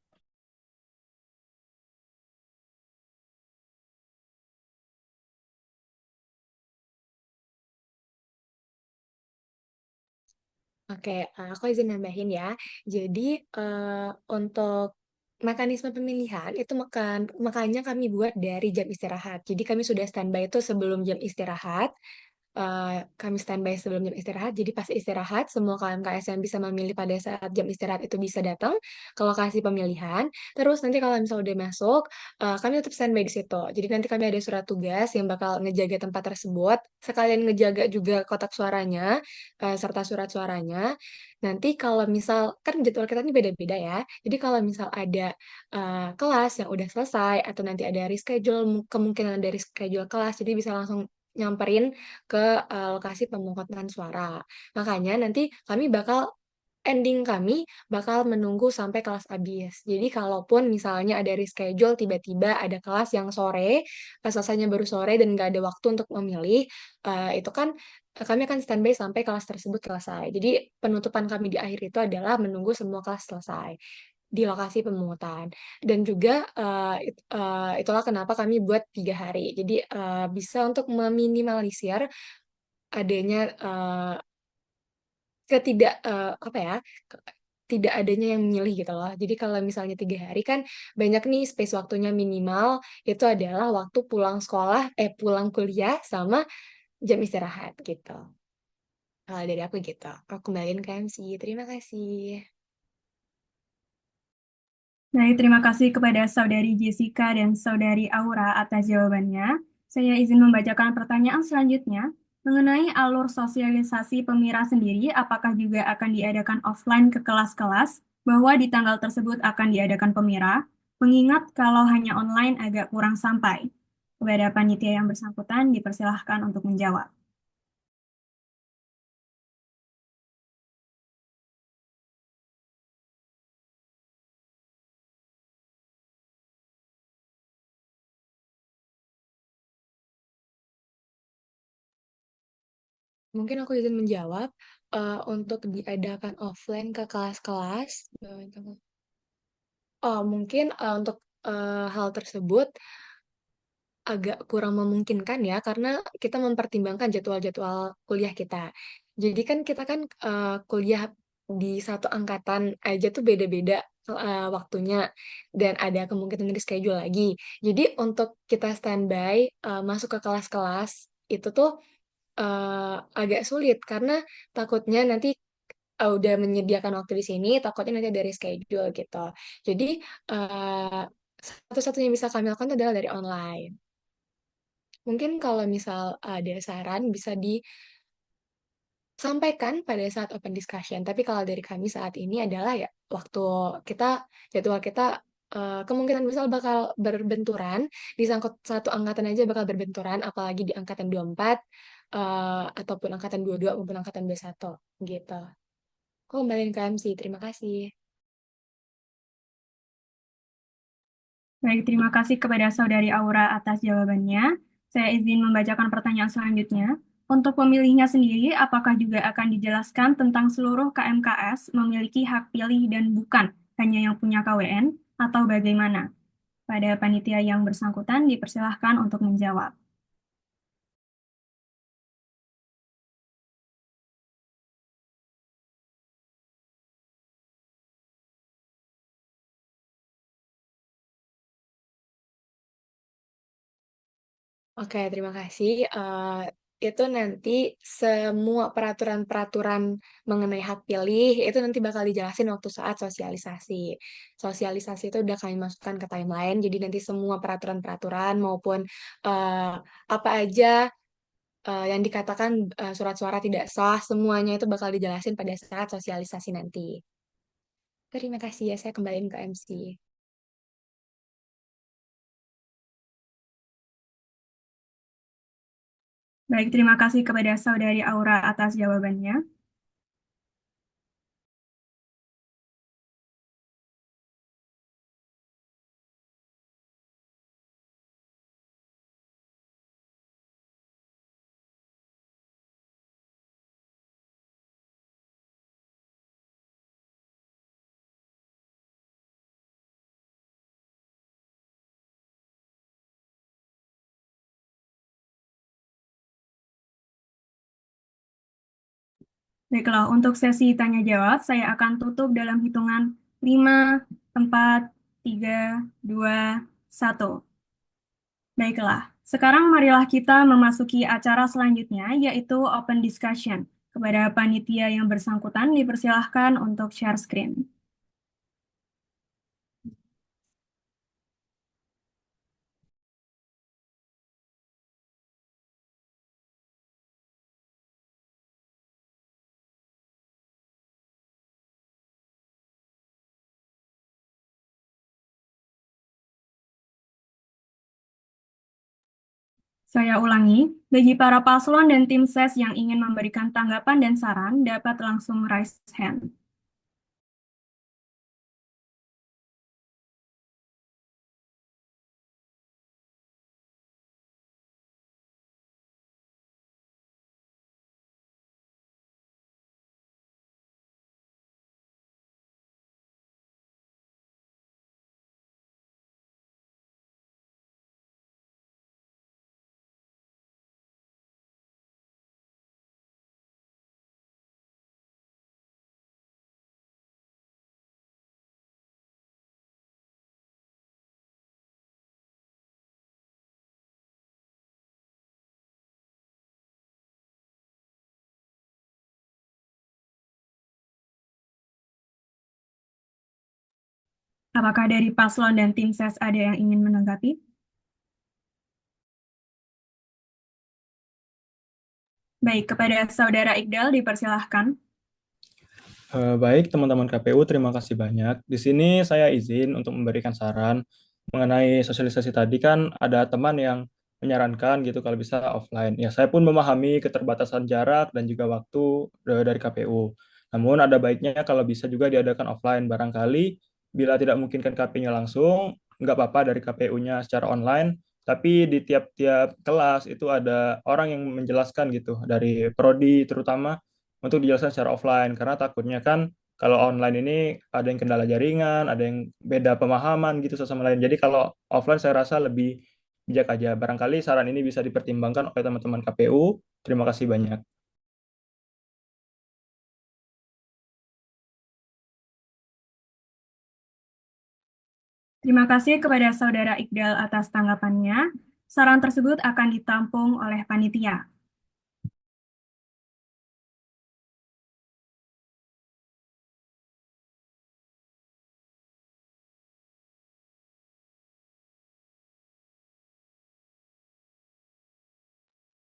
Oke, aku izin nambahin ya. Jadi untuk mekanisme pemilihan itu makanya kami buat dari jam istirahat. Jadi kami sudah standby itu sebelum jam istirahat. Kami standby sebelum jam istirahat. Jadi pas istirahat, semua KMKS yang bisa memilih pada saat jam istirahat itu bisa datang ke lokasi pemilihan. Terus nanti kalau misalnya udah masuk, kami tetap standby di situ. Jadi nanti kami ada surat tugas yang bakal ngejaga tempat tersebut, sekalian ngejaga juga kotak suaranya, serta surat suaranya. Nanti kalau misal, kan jadwal kita ini beda-beda ya. Jadi kalau misal ada kelas yang udah selesai, atau nanti ada reschedule, kemungkinan ada reschedule kelas, jadi bisa langsung nyamperin ke lokasi pemungutan suara. Makanya nanti ending kami bakal menunggu sampai kelas habis. Jadi kalaupun misalnya ada reschedule tiba-tiba ada kelas yang sore, selesainya baru sore dan nggak ada waktu untuk memilih, itu kan kami akan standby sampai kelas tersebut selesai. Jadi penutupan kami di akhir itu adalah menunggu semua kelas selesai di lokasi pemungutan. Dan juga itulah kenapa kami buat 3 hari. Jadi bisa untuk meminimalisir adanya apa ya, tidak adanya yang memilih gitu loh. Jadi kalau misalnya 3 hari kan banyak nih space waktunya minimal itu adalah waktu pulang kuliah sama jam istirahat gitu. Kalau dari aku gitu. Aku kembaliin ke MC. Terima kasih. Baik, terima kasih kepada Saudari Jessica dan Saudari Aura atas jawabannya. Saya izin membacakan pertanyaan selanjutnya. Mengenai alur sosialisasi Pemira sendiri, apakah juga akan diadakan offline ke kelas-kelas bahwa di tanggal tersebut akan diadakan Pemira? Mengingat kalau hanya online agak kurang sampai. Kepada panitia yang bersangkutan dipersilahkan untuk menjawab. Mungkin aku izin menjawab untuk diadakan offline ke kelas-kelas. Oh, mungkin untuk hal tersebut agak kurang memungkinkan ya, karena kita mempertimbangkan jadwal-jadwal kuliah kita. Jadi kan kita kan kuliah di satu angkatan aja tuh beda-beda waktunya, dan ada kemungkinan reschedule lagi. Jadi untuk kita standby masuk ke kelas-kelas itu tuh agak sulit karena takutnya nanti udah menyediakan waktu di sini, takutnya nanti ada reschedule gitu. Jadi eh, satu-satunya yang bisa kami lakukan adalah dari online. Mungkin kalau misal ada saran bisa disampaikan pada saat open discussion. Tapi kalau dari kami saat ini adalah ya waktu kita jadwal kita kemungkinan besar bakal berbenturan, disangkut satu angkatan aja bakal berbenturan, apalagi di angkatan 24 ataupun angkatan 22 maupun angkatan 21 gitu. Aku kembaliin ke MC. Terima kasih. Baik, terima kasih kepada Saudari Aura atas jawabannya. Saya izin membacakan pertanyaan selanjutnya. Untuk pemilihnya sendiri, apakah juga akan dijelaskan tentang seluruh KMKS memiliki hak pilih dan bukan hanya yang punya KWN, atau bagaimana? Pada panitia yang bersangkutan dipersilahkan untuk menjawab. Oke, terima kasih. Itu nanti semua peraturan-peraturan mengenai hak pilih itu nanti bakal dijelasin waktu saat sosialisasi. Sosialisasi itu udah kami masukkan ke timeline, jadi nanti semua peraturan-peraturan maupun eh, apa aja yang dikatakan surat suara tidak sah, semuanya itu bakal dijelasin pada saat sosialisasi nanti. Terima kasih ya, saya kembaliin ke MC. Baik, terima kasih kepada Saudari Aura atas jawabannya. Baiklah, untuk sesi tanya jawab, saya akan tutup dalam hitungan 5, 4, 3, 2, 1. Baiklah, sekarang marilah kita memasuki acara selanjutnya, yaitu open discussion. Kepada panitia yang bersangkutan dipersilahkan untuk share screen. Saya ulangi, bagi para paslon dan tim ses yang ingin memberikan tanggapan dan saran dapat langsung raise hand. Apakah dari paslon dan tim ses ada yang ingin menanggapi? Baik, kepada Saudara Iqdal dipersilahkan. Baik, teman-teman KPU, terima kasih banyak. Di sini saya izin untuk memberikan saran mengenai sosialisasi tadi kan ada teman yang menyarankan gitu kalau bisa offline. Ya, saya pun memahami keterbatasan jarak dan juga waktu dari KPU. Namun ada baiknya kalau bisa juga diadakan offline. Barangkali bila tidak memungkinkan KP-nya langsung, nggak apa-apa dari KPU-nya secara online, tapi di tiap-tiap kelas itu ada orang yang menjelaskan gitu, dari prodi terutama untuk dijelaskan secara offline karena takutnya kan kalau online ini ada yang kendala jaringan, ada yang beda pemahaman gitu satu sama lain. Jadi kalau offline saya rasa lebih bijak aja. Barangkali saran ini bisa dipertimbangkan oleh teman-teman KPU. Terima kasih banyak. Terima kasih kepada Saudara Iqdal atas tanggapannya. Saran tersebut akan ditampung oleh panitia.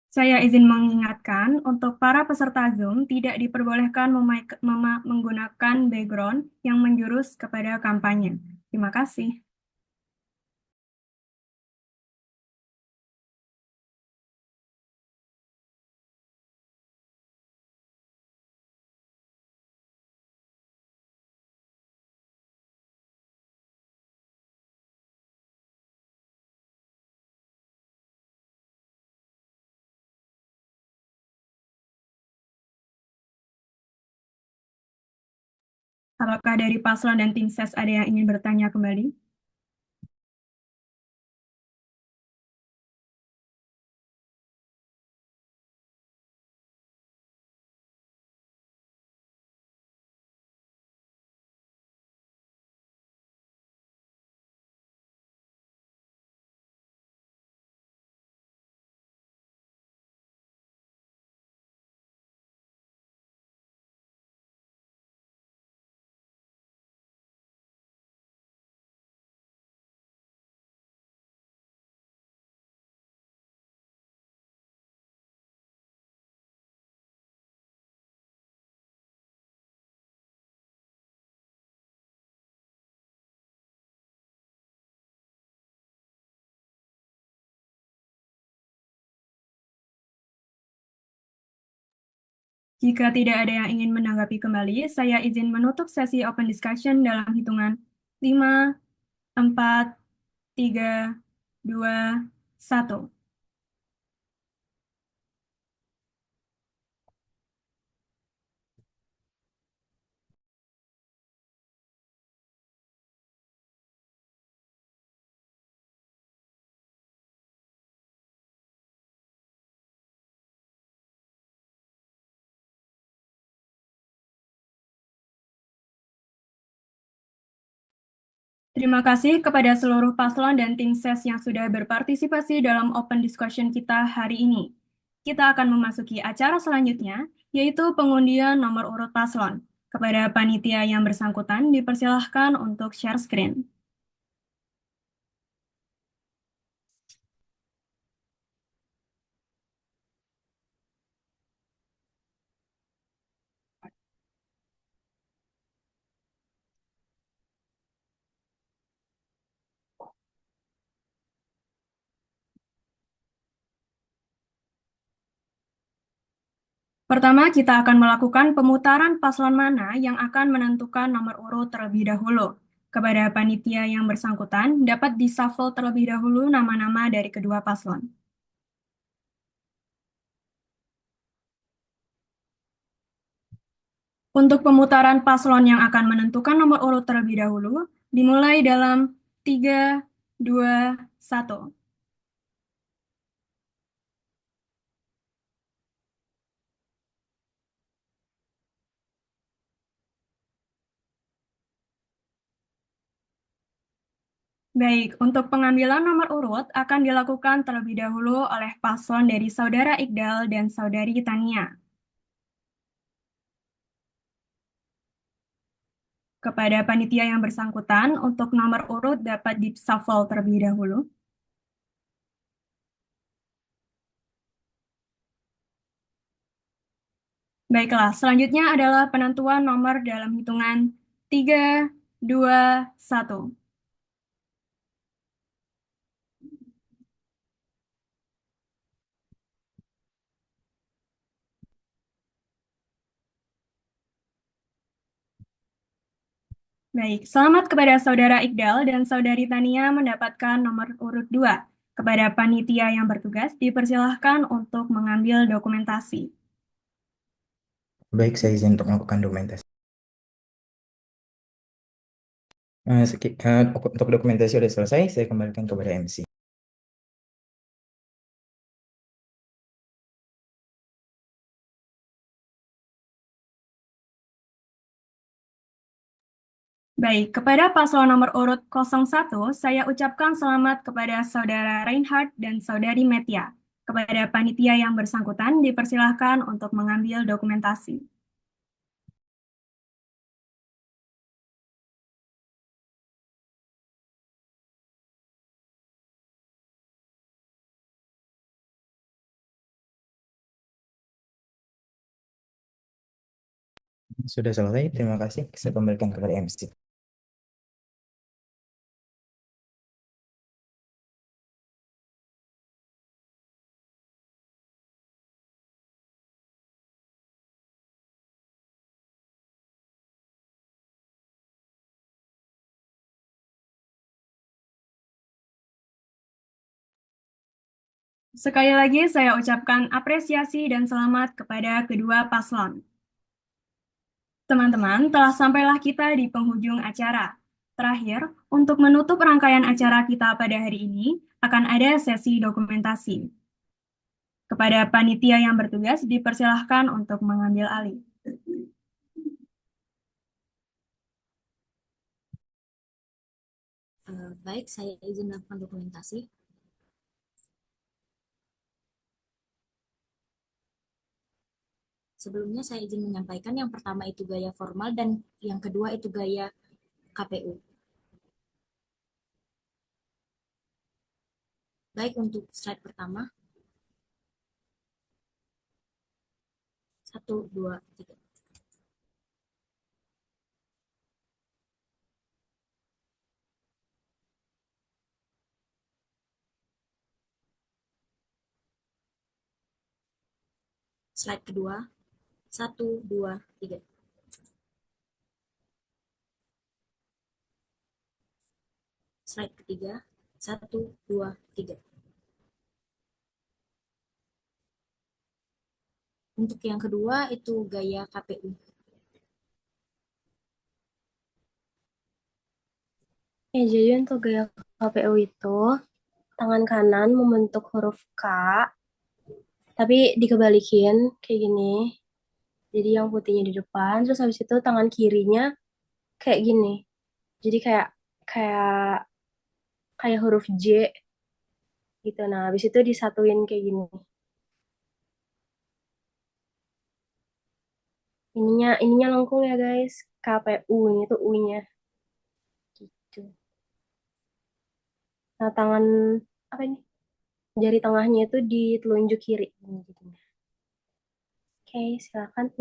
Saya izin mengingatkan, untuk para peserta Zoom tidak diperbolehkan menggunakan background yang menjurus kepada kampanye. Terima kasih. Apakah dari paslon dan tim ses ada yang ingin bertanya kembali? Jika tidak ada yang ingin menanggapi kembali, saya izin menutup sesi open discussion dalam hitungan 5, 4, 3, 2, 1. Terima kasih kepada seluruh paslon dan tim ses yang sudah berpartisipasi dalam open discussion kita hari ini. Kita akan memasuki acara selanjutnya, yaitu pengundian nomor urut paslon. Kepada panitia yang bersangkutan, dipersilahkan untuk share screen. Pertama, kita akan melakukan pemutaran paslon mana yang akan menentukan nomor urut terlebih dahulu. Kepada panitia yang bersangkutan, dapat di-shuffle terlebih dahulu nama-nama dari kedua paslon. Untuk pemutaran paslon yang akan menentukan nomor urut terlebih dahulu, dimulai dalam 3, 2, 1. Baik, untuk pengambilan nomor urut akan dilakukan terlebih dahulu oleh paslon dari Saudara Iqdal dan Saudari Tania. Kepada panitia yang bersangkutan, untuk nomor urut dapat di-shuffle terlebih dahulu. Baiklah, selanjutnya adalah penentuan nomor dalam hitungan 3, 2, 1. Baik, selamat kepada Saudara Iqdal dan Saudari Tania mendapatkan nomor urut 2. Kepada panitia yang bertugas, dipersilahkan untuk mengambil dokumentasi. Baik, saya izin untuk melakukan dokumentasi. Untuk dokumentasi sudah selesai, saya kembalikan kepada MC. Baik, kepada paslon nomor urut 01, saya ucapkan selamat kepada Saudara Reinhard dan Saudari Metia. Kepada panitia yang bersangkutan, dipersilahkan untuk mengambil dokumentasi. Sudah selesai, terima kasih. Saya kembalikan kepada MC. Sekali lagi, saya ucapkan apresiasi dan selamat kepada kedua paslon. Teman-teman, telah sampailah kita di penghujung acara. Terakhir, untuk menutup rangkaian acara kita pada hari ini, akan ada sesi dokumentasi. Kepada panitia yang bertugas, dipersilahkan untuk mengambil alih. Baik, saya izin melakukan dokumentasi. Sebelumnya saya izin menyampaikan yang pertama itu gaya formal dan yang kedua itu gaya KPU. Baik, untuk slide pertama. 1, 2, 3. Slide kedua. 1, 2, 3. Slide ketiga. 1, 2, 3. Untuk yang kedua itu gaya KPU. Jadi untuk gaya KPU itu, tangan kanan membentuk huruf K, tapi dikebalikin kayak gini. Jadi yang putihnya di depan, terus habis itu tangan kirinya kayak gini. Jadi kayak kayak kayak huruf J gitu. Nah, habis itu disatuin kayak gini. Ininya lengkung ya guys. KPU ini tuh U-nya. Gitu. Nah, tangan apa ini? Jari tengahnya itu di telunjuk kiri. Ini jadinya. Oke, silakan.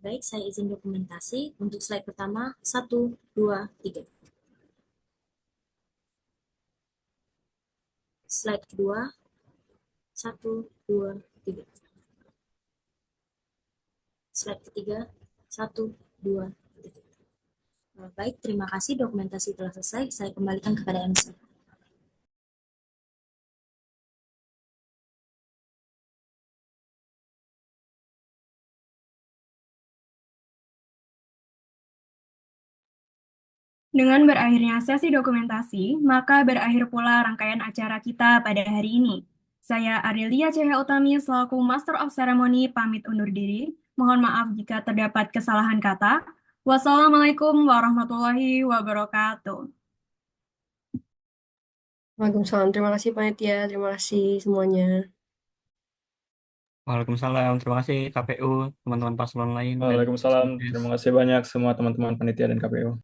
Baik, saya izin dokumentasi. Untuk slide pertama, 1, 2, 3. Slide kedua, 1, 2, 3. Slide ketiga, 1, 2, 3. Baik, terima kasih. Dokumentasi telah selesai. Saya kembalikan kepada MC. Dengan berakhirnya sesi dokumentasi, maka berakhir pula rangkaian acara kita pada hari ini. Saya Adelia Cahya Utami selaku Master of Ceremony pamit undur diri. Mohon maaf jika terdapat kesalahan kata. Wassalamualaikum warahmatullahi wabarakatuh. Waalaikumsalam. Terima kasih panitia. Terima kasih semuanya. Waalaikumsalam. Terima kasih KPU, teman-teman paslon lain. Dan Waalaikumsalam. Terima kasih banyak semua teman-teman panitia dan KPU.